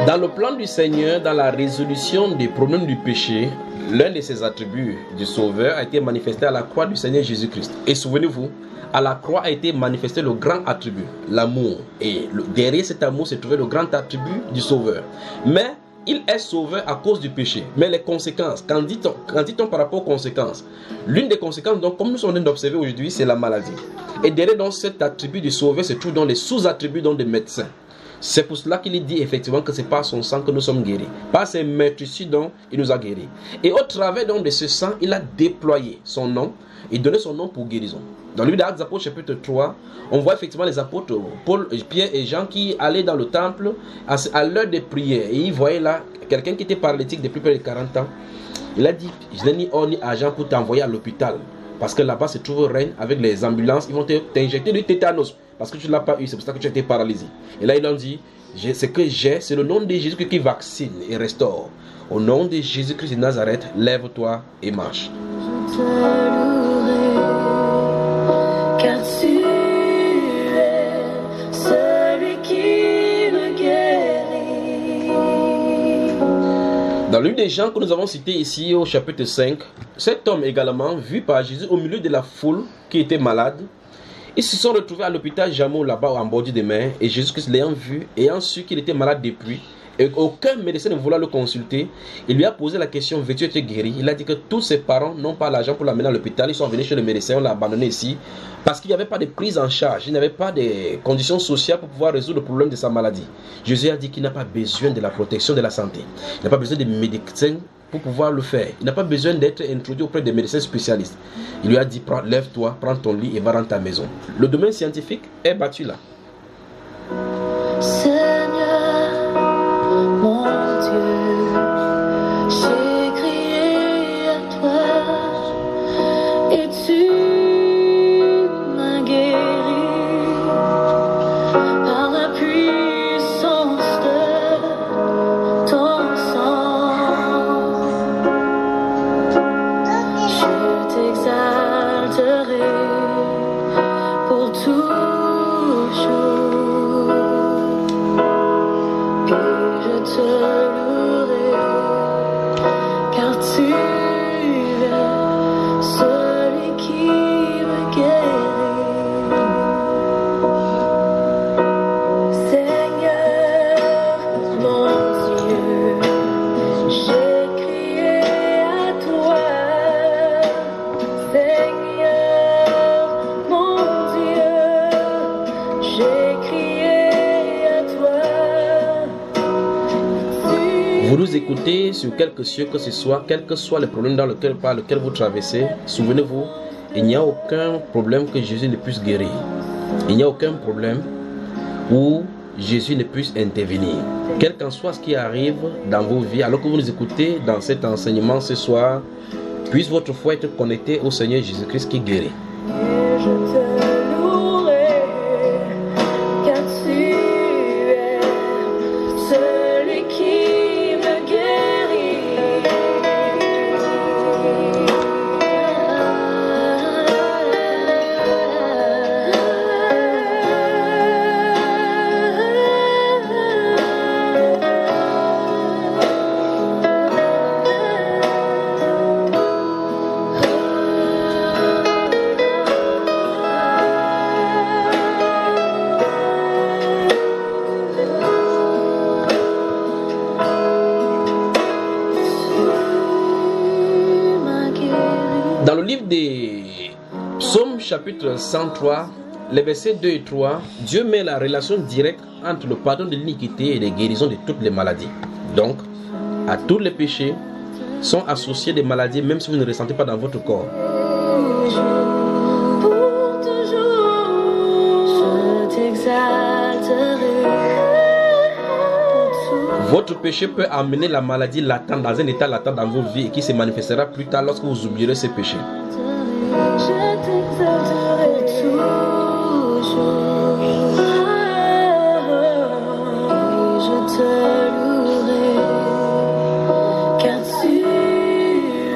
Dans le plan du Seigneur, dans la résolution des problèmes du péché, l'un de ces attributs du Sauveur a été manifesté à la croix du Seigneur Jésus-Christ. Et souvenez-vous, à la croix a été manifesté le grand attribut, l'amour. Et derrière cet amour se trouvait le grand attribut du Sauveur. Mais il est sauveur à cause du péché. Mais les conséquences, qu'en dit-on par rapport aux conséquences? L'une des conséquences, donc, comme nous sommes en train d'observer aujourd'hui, c'est la maladie. Et derrière donc, cet attribut du Sauveur se trouve dans les sous-attributs des médecins. C'est pour cela qu'il dit effectivement que c'est par son sang que nous sommes guéris. Par ses meurtrissures, donc, il nous a guéris. Et au travers donc de ce sang, il a déployé son nom et donné son nom pour guérison. Dans le livre d'Actes des Apôtres, chapitre 3, on voit effectivement les apôtres Paul, Pierre et Jean qui allaient dans le temple à l'heure de prière. Et ils voyaient là quelqu'un qui était paralytique depuis près de 40 ans. Il a dit, je n'ai ni or ni argent pour t'envoyer à l'hôpital. Parce que là-bas se trouve Rennes avec les ambulances. Ils vont t'injecter du tétanos. Parce que tu ne l'as pas eu, c'est pour ça que tu as été paralysé. Et là, ils ont dit, ce que j'ai, c'est le nom de Jésus qui vaccine et restaure. Au nom de Jésus-Christ de Nazareth, lève-toi et marche. Je te louerai, car tu es celui qui me guérit. Dans l'une des gens que nous avons cité ici au chapitre 5, cet homme également, vu par Jésus au milieu de la foule qui était malade, ils se sont retrouvés à l'hôpital Jameau là-bas en bordure de mer, et Jésus-Christ l'ayant vu, ayant su qu'il était malade depuis, et aucun médecin ne voulait le consulter, il lui a posé la question, veux-tu être guéri? Il a dit que tous ses parents n'ont pas l'argent pour l'amener à l'hôpital, ils sont venus chez le médecin, on l'a abandonné ici, parce qu'il n'y avait pas de prise en charge, il n'y avait pas de conditions sociales pour pouvoir résoudre le problème de sa maladie. Jésus a dit qu'il n'a pas besoin de la protection de la santé, il n'a pas besoin de médecins pour pouvoir le faire. Il n'a pas besoin d'être introduit auprès des médecins spécialistes. Il lui a dit, lève-toi, prends ton lit et va dans ta maison. Le domaine scientifique est battu là. Seigneur, mon Dieu, j'ai crié à toi et tu m'as guéri par la puissance de ton sang. Je t'exalterai pour toujours. Je te louerai, car tu es celui qui me guérit. Seigneur, mon Dieu, j'ai crié à toi. Seigneur, mon Dieu, j'ai crié à toi. Vous nous écoutez sur quelque cieux que ce soit, quel que soit le problème par lequel vous traversez, souvenez-vous, il n'y a aucun problème que Jésus ne puisse guérir. Il n'y a aucun problème où Jésus ne puisse intervenir. Quel qu'en soit ce qui arrive dans vos vies, alors que vous nous écoutez dans cet enseignement ce soir, puisse votre foi être connectée au Seigneur Jésus-Christ qui guérit. Et je te louerai, car tu es celui qui me Dans le livre des Psaumes chapitre 103, les versets 2 et 3, Dieu met la relation directe entre le pardon de l'iniquité et les guérisons de toutes les maladies. Donc, à tous les péchés sont associés des maladies, même si vous ne les ressentez pas dans votre corps. pour toujours, je t'exalterai. Votre péché peut amener la maladie latente dans un état latent dans vos vies et qui se manifestera plus tard lorsque vous oublierez ces péchés. Je t'exalterai toujours. Et je te louerai, car tu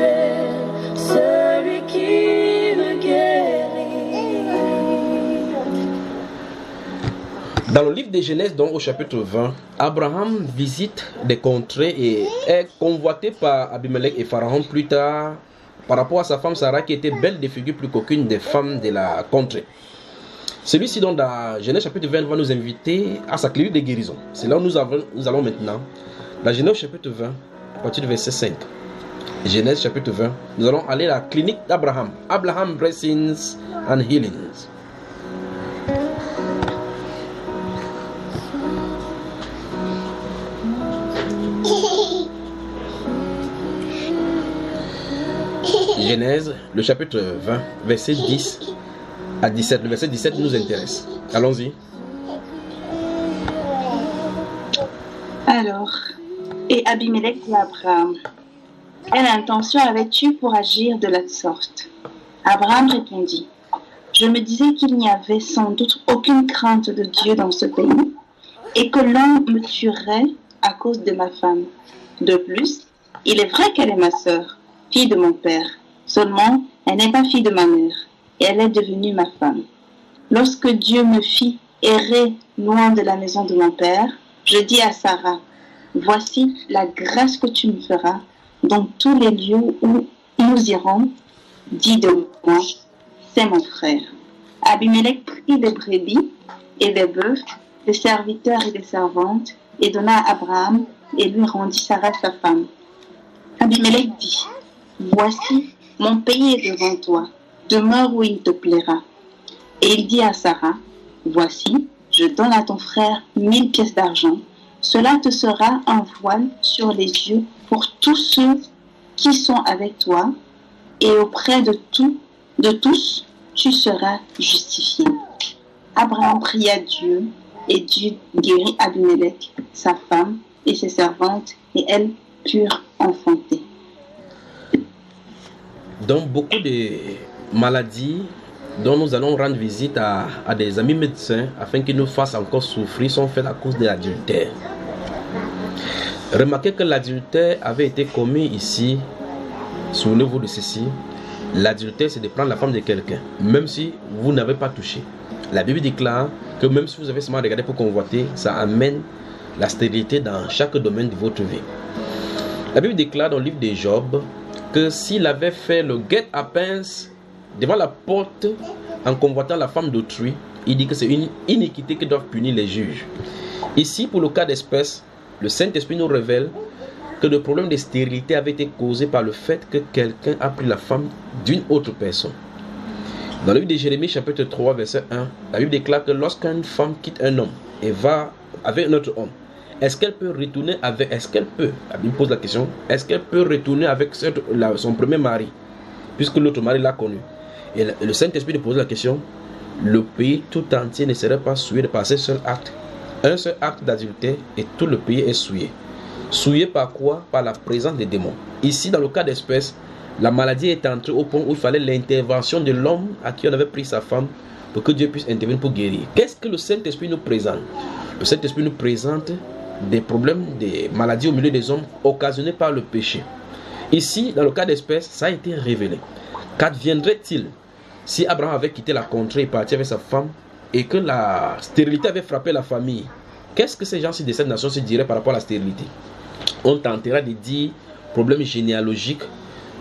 es celui qui me guérit. Dans le livre de Genèse, donc au chapitre 20, Abraham visite des contrées et est convoité par Abimelech et Pharaon plus tard par rapport à sa femme Sarah qui était belle de figure plus qu'aucune des femmes de la contrée. Celui-ci, donc, dans Genèse chapitre 20, va nous inviter à sa clinique de guérison. C'est là où nous allons maintenant. Dans Genèse chapitre 20, à partir du verset 5. Genèse chapitre 20, nous allons aller à la clinique d'Abraham. Abraham Blessings and Healings. Genèse, le chapitre 20, verset 10 à 17. Le verset 17 nous intéresse. Allons-y. Alors, et Abimelech dit à Abraham, quelle intention avais-tu pour agir de la sorte? Abraham répondit, je me disais qu'il n'y avait sans doute aucune crainte de Dieu dans ce pays, et que l'on me tuerait à cause de ma femme. De plus, il est vrai qu'elle est ma sœur, fille de mon père. Seulement, elle n'est pas fille de ma mère, et elle est devenue ma femme. Lorsque Dieu me fit errer loin de la maison de mon père, je dis à Sarah, voici la grâce que tu me feras dans tous les lieux où nous irons. Dis de moi, c'est mon frère. Abimelech prit des brebis et des bœufs, des serviteurs et des servantes, et donna à Abraham et lui rendit Sarah sa femme. Abimelech dit, voici, mon pays est devant toi, demeure où il te plaira. Et il dit à Sarah, voici, je donne à ton frère 1000 pièces d'argent. Cela te sera un voile sur les yeux pour tous ceux qui sont avec toi, et auprès de tous, tu seras justifié. Abraham pria Dieu, et Dieu guérit Abimelech, sa femme et ses servantes, et elles purent enfanter. Donc beaucoup de maladies dont nous allons rendre visite à des amis médecins afin qu'ils nous fassent encore souffrir sont faites à cause de l'adultère. Remarquez que l'adultère avait été commis ici. Souvenez-vous de ceci. L'adultère, c'est de prendre la femme de quelqu'un, même si vous n'avez pas touché. La Bible déclare que même si vous avez seulement regardé pour convoiter, ça amène la stérilité dans chaque domaine de votre vie. La Bible déclare dans le livre de Job que s'il avait fait le guet-apens devant la porte en convoitant la femme d'autrui, il dit que c'est une iniquité que doivent punir les juges. Ici, pour le cas d'espèce, le Saint-Esprit nous révèle que le problème de stérilité avait été causé par le fait que quelqu'un a pris la femme d'une autre personne. Dans le livre de Jérémie, chapitre 3, verset 1, la Bible déclare que lorsqu'une femme quitte un homme et va avec un autre homme, est-ce qu'elle peut retourner avec... La Bible pose la question, est-ce qu'elle peut retourner avec son premier mari, puisque l'autre mari l'a connu? Et le Saint-Esprit pose la question, le pays tout entier ne serait pas souillé par ce seul acte. Un seul acte d'adultère et tout le pays est souillé. Souillé par quoi? Par la présence des démons. Ici, dans le cas d'espèce, la maladie est entrée au point où il fallait l'intervention de l'homme à qui on avait pris sa femme pour que Dieu puisse intervenir pour guérir. Qu'est-ce que le Saint-Esprit nous présente? Le Saint-Esprit nous présente des problèmes, des maladies au milieu des hommes occasionnés par le péché. Ici, dans le cas d'espèce, ça a été révélé. Qu'adviendrait-il si Abraham avait quitté la contrée et parti avec sa femme et que la stérilité avait frappé la famille? Qu'est-ce que ces gens-ci de cette nation se diraient par rapport à la stérilité? On tentera de dire problème généalogique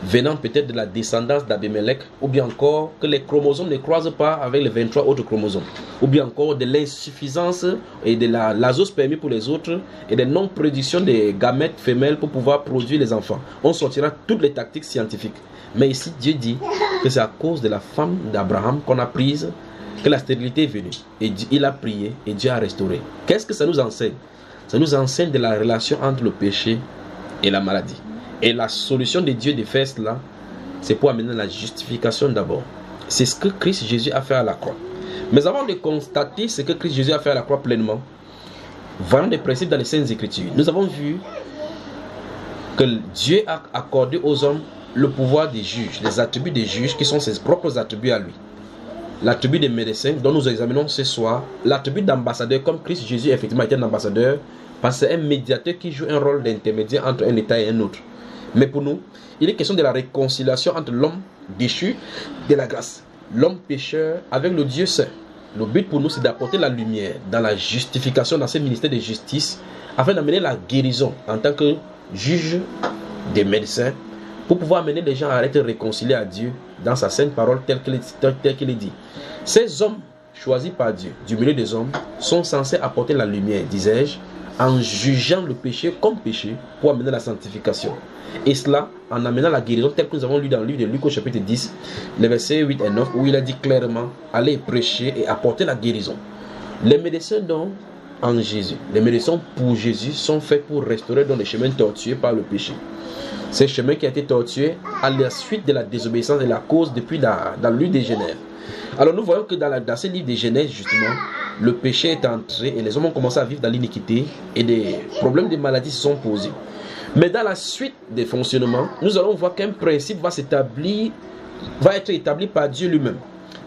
venant peut-être de la descendance d'Abimelech, ou bien encore que les chromosomes ne croisent pas avec les 23 autres chromosomes, ou bien encore de l'insuffisance et de l'azospermie pour les autres et de non-production des gamètes femelles pour pouvoir produire les enfants. On sortira toutes les tactiques scientifiques. Mais ici, Dieu dit que c'est à cause de la femme d'Abraham qu'on a prise que la stérilité est venue. Et il a prié et Dieu a restauré. Qu'est-ce que ça nous enseigne? Ça nous enseigne de la relation entre le péché et la maladie. Et la solution de Dieu de faire cela, c'est pour amener la justification d'abord. C'est ce que Christ Jésus a fait à la croix. Mais avant de constater ce que Christ Jésus a fait à la croix pleinement, voyons des principes dans les Saintes Écritures. Nous avons vu que Dieu a accordé aux hommes le pouvoir des juges, les attributs des juges qui sont ses propres attributs à lui. L'attribut des médecins dont nous examinons ce soir, l'attribut d'ambassadeur, comme Christ Jésus effectivement était un ambassadeur, parce que c'est un médiateur qui joue un rôle d'intermédiaire entre un État et un autre. Mais pour nous, il est question de la réconciliation entre l'homme déchu de la grâce, l'homme pécheur avec le Dieu saint. Le but pour nous, c'est d'apporter la lumière dans la justification, dans ce ministère de justice, afin d'amener la guérison en tant que juge des médecins, pour pouvoir amener les gens à être réconciliés à Dieu dans sa sainte parole telle qu'il est dit. Ces hommes choisis par Dieu, du milieu des hommes, sont censés apporter la lumière, disais-je, en jugeant le péché comme péché pour amener la sanctification. Et cela en amenant la guérison telle que nous avons lu dans le livre de Luc au chapitre 10, les versets 8 et 9, où il a dit clairement, allez prêcher et apporter la guérison. Les médecins donc en Jésus, les médecins pour Jésus sont faits pour restaurer dans les chemins tortueux par le péché. Ces chemins qui a été tortueux à la suite de la désobéissance et la cause depuis dans le livre de Genèse. Alors nous voyons que dans ce livre de Genèse justement, le péché est entré et les hommes ont commencé à vivre dans l'iniquité et des problèmes de maladies se sont posés. Mais dans la suite des fonctionnements, nous allons voir qu'un principe va être établi par Dieu lui-même.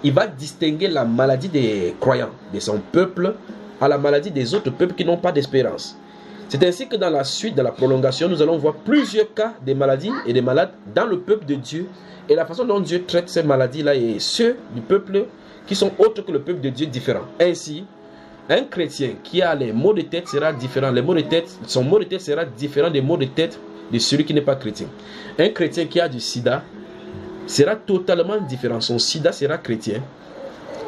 Il va distinguer la maladie des croyants, de son peuple, à la maladie des autres peuples qui n'ont pas d'espérance. C'est ainsi que dans la suite, dans la prolongation, nous allons voir plusieurs cas des maladies et des malades dans le peuple de Dieu et la façon dont Dieu traite ces maladies-là et ceux du peuple qui sont autres que le peuple de Dieu différents. Ainsi, un chrétien qui a les maux de tête sera différent. Son maux de tête sera différent des maux de tête de celui qui n'est pas chrétien. Un chrétien qui a du sida sera totalement différent. Son sida sera chrétien,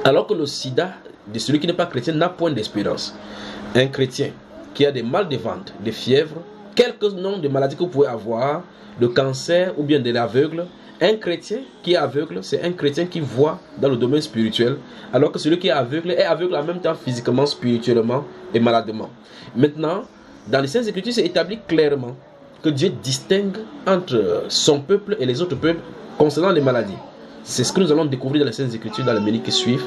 alors que le sida de celui qui n'est pas chrétien n'a point d'espérance. Un chrétien qui a des mal de ventre, des fièvres, quelques noms de maladies que vous pouvez avoir, de cancer ou bien de l'aveugle. Un chrétien qui est aveugle, c'est un chrétien qui voit dans le domaine spirituel, alors que celui qui est aveugle en même temps physiquement, spirituellement et maladement. Maintenant, dans les Saintes Écritures, c'est établi clairement que Dieu distingue entre son peuple et les autres peuples concernant les maladies. C'est ce que nous allons découvrir dans les Saintes Écritures dans les minutes qui suivent,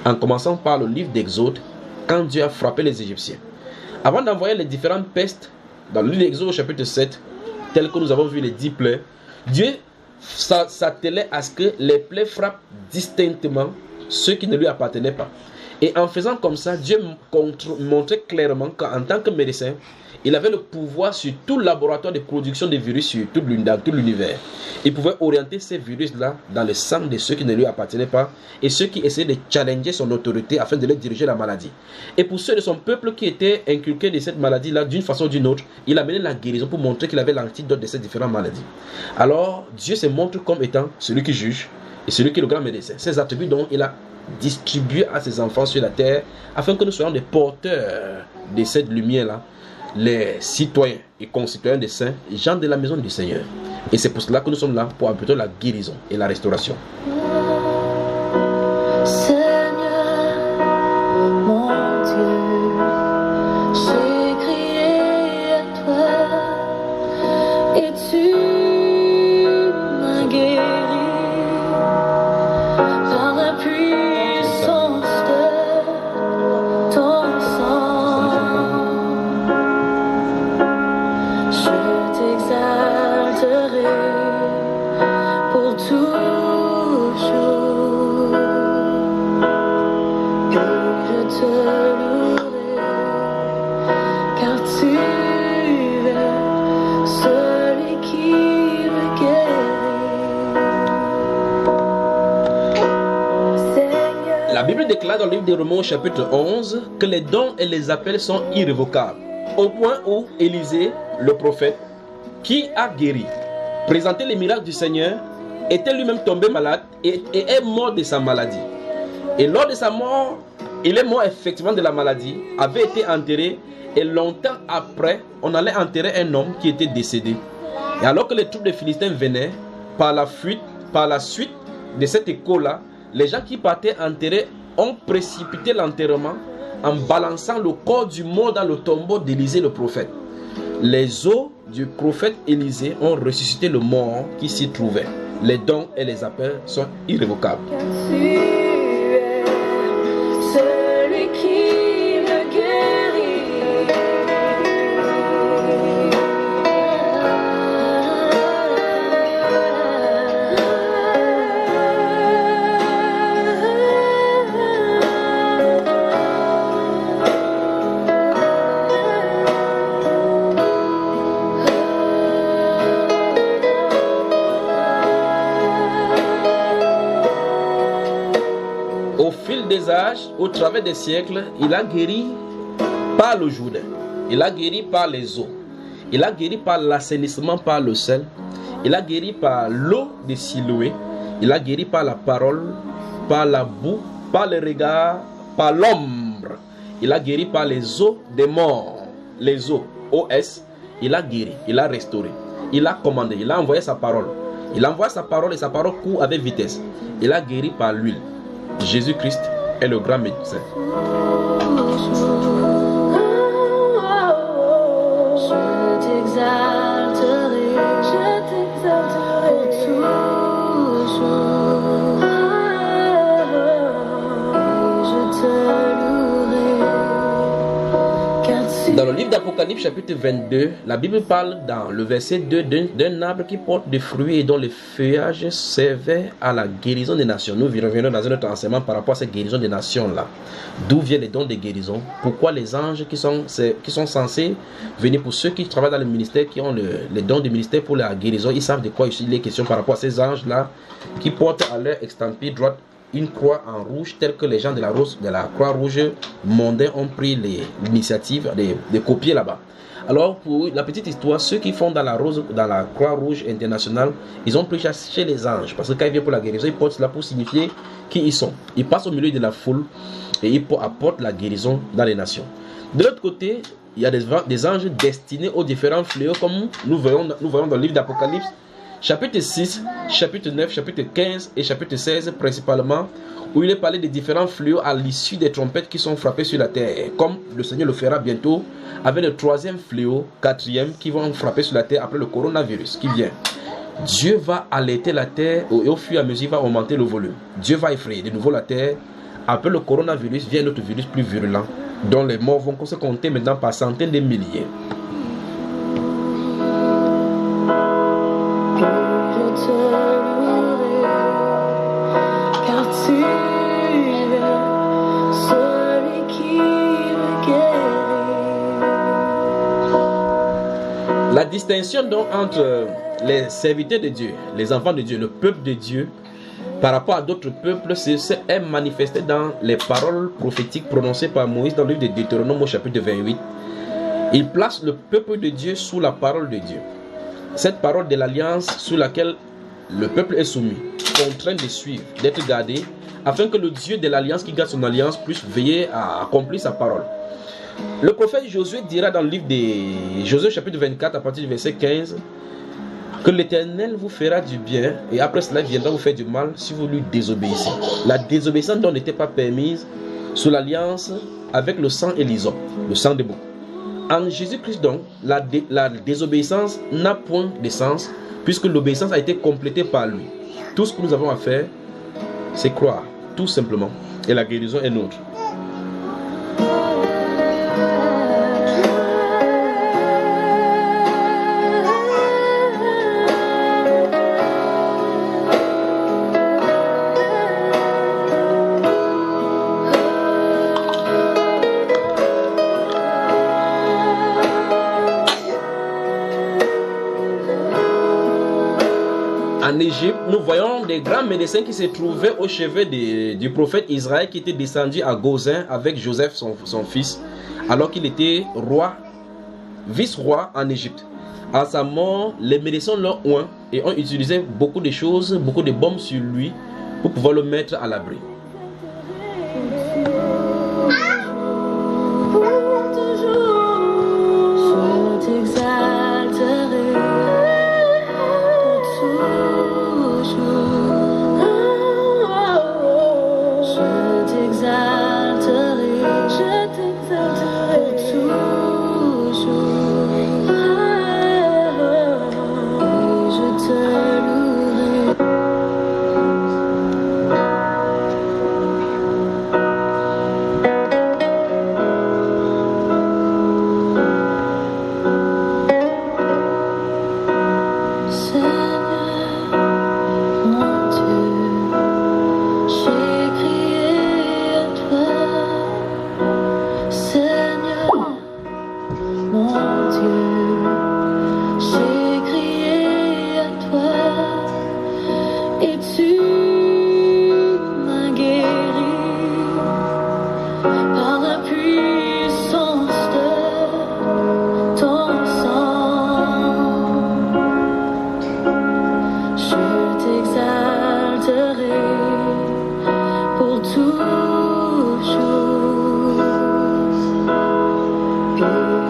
en commençant par le livre d'Exode, quand Dieu a frappé les Égyptiens. Avant d'envoyer les différentes pestes, dans le livre d'Exode chapitre 7, tel que nous avons vu les 10 plaies, Dieu s'attelait à ce que les plaies frappent distinctement ceux qui ne lui appartenaient pas. Et en faisant comme ça, Dieu montrait clairement qu'en tant que médecin, il avait le pouvoir sur tout laboratoire de production de virus sur tout l'univers. Il pouvait orienter ces virus-là dans le sang de ceux qui ne lui appartenaient pas et ceux qui essayaient de challenger son autorité afin de leur diriger la maladie. Et pour ceux de son peuple qui étaient inculqués de cette maladie-là d'une façon ou d'une autre, il a mené la guérison pour montrer qu'il avait l'antidote de ces différentes maladies. Alors, Dieu se montre comme étant celui qui juge et celui qui est le grand médecin. Ces attributs dont il a distribué à ses enfants sur la terre afin que nous soyons des porteurs de cette lumière-là, les citoyens et concitoyens des saints, gens de la maison du Seigneur. Et c'est pour cela que nous sommes là pour apporter la guérison et la restauration. Seigneur, mon Dieu, j'ai crié à toi et tu m'as guéri par la puissance de ton sang. Je t'exalterai pour toujours et je te louerai car tu es celui qui me guérit. Seigneur, La Bible déclare dans le livre de Romains chapitre 11 que les dons et les appels sont irrévocables, au point où Élisée, le prophète, qui a guéri, présenté les miracles du Seigneur, était lui-même tombé malade et est mort de sa maladie. Et lors de sa mort, il est mort effectivement de la maladie, avait été enterré et longtemps après, on allait enterrer un homme qui était décédé. Et alors que les troupes des Philistins venaient, par la suite de cet écho-là, les gens qui partaient enterrer ont précipité l'enterrement en balançant le corps du mort dans le tombeau d'Élisée le prophète. Les os du prophète Élisée ont ressuscité le mort qui s'y trouvait. Les dons et les appels sont irrévocables. car tu es celui qui me guérit. les âges, au travers des siècles, il a guéri par le Jourdain. Il a guéri par les eaux. Il a guéri par l'assainissement, par le sel. Il a guéri par l'eau de Siloé. Il a guéri par la parole, par la boue, par le regard, par l'ombre. Il a guéri par les eaux des morts. Les eaux, OS. Il a guéri, il a restauré. Il a commandé, il a envoyé sa parole. Il envoie sa parole et sa parole court avec vitesse. Il a guéri par l'huile. Jésus-Christ est le grand médecin. Je t'exalterai toujours. Je te louerai, car tu Dans le livre d'Apocalypse chapitre 22, la Bible parle dans le verset 2 d'un arbre qui porte des fruits et dont le feuillage servait à la guérison des nations. Nous reviendrons dans un autre enseignement par rapport à cette guérison des nations-là. D'où viennent les dons de guérison? Pourquoi les anges qui sont censés venir pour ceux qui travaillent dans le ministère, qui ont les dons du ministère pour la guérison, ils savent de quoi il est question par rapport à ces anges-là qui portent à leur extempore droite une croix en rouge, telle que les gens de la Croix-Rouge mondaine ont pris l'initiative de copier là-bas. Alors, pour la petite histoire, ceux qui font dans la Croix-Rouge internationale, ils ont pris chez les anges, parce que quand ils viennent pour la guérison, ils portent cela pour signifier qui ils sont. Ils passent au milieu de la foule et ils apportent la guérison dans les nations. De l'autre côté, il y a des anges destinés aux différents fléaux, comme nous voyons dans le livre d'Apocalypse, chapitre 6, chapitre 9, chapitre 15 et chapitre 16 principalement, où il est parlé des différents fléaux à l'issue des trompettes qui sont frappées sur la terre. Et comme le Seigneur le fera bientôt, avec le troisième fléau, quatrième, qui vont frapper sur la terre après le coronavirus qui vient. Dieu va alerter la terre et au fur et à mesure il va augmenter le volume. Dieu va effrayer de nouveau la terre. Après le coronavirus vient un autre virus plus virulent, dont les morts vont se compter maintenant par centaines de milliers. Je te louerai, car tu es celui qui me guérit. La distinction donc entre les serviteurs de Dieu, les enfants de Dieu, le peuple de Dieu, par rapport à d'autres peuples, est manifesté dans les paroles prophétiques prononcées par Moïse dans le livre de Deutéronome au chapitre 28. Il place le peuple de Dieu sous la parole de Dieu. Cette parole de l'alliance sous laquelle le peuple est soumis, contraint de suivre, d'être gardé, afin que le Dieu de l'alliance qui garde son alliance puisse veiller à accomplir sa parole. Le prophète Josué dira dans le livre de Josué chapitre 24 à partir du verset 15 que l'Éternel vous fera du bien et après cela viendra vous faire du mal si vous lui désobéissez. La désobéissance donc n'était pas permise sous l'alliance avec le sang et l'hysope, le sang de bouc. En Jésus-Christ donc, la désobéissance n'a point de sens puisque l'obéissance a été complétée par lui. Tout ce que nous avons à faire, c'est croire, tout simplement. Et la guérison est nôtre. En Égypte, nous voyons des grands médecins qui se trouvaient au chevet du prophète Israël qui était descendu à Gozin avec Joseph, son fils, alors qu'il était roi, vice-roi en Égypte. À sa mort, les médecins l'ont oint et ont utilisé beaucoup de choses, beaucoup de bombes sur lui pour pouvoir le mettre à l'abri. Pour toujours, je t'exalterai. Pour toujours, je t'exalterai. Pour toujours, je te louerai.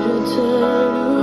je te loue.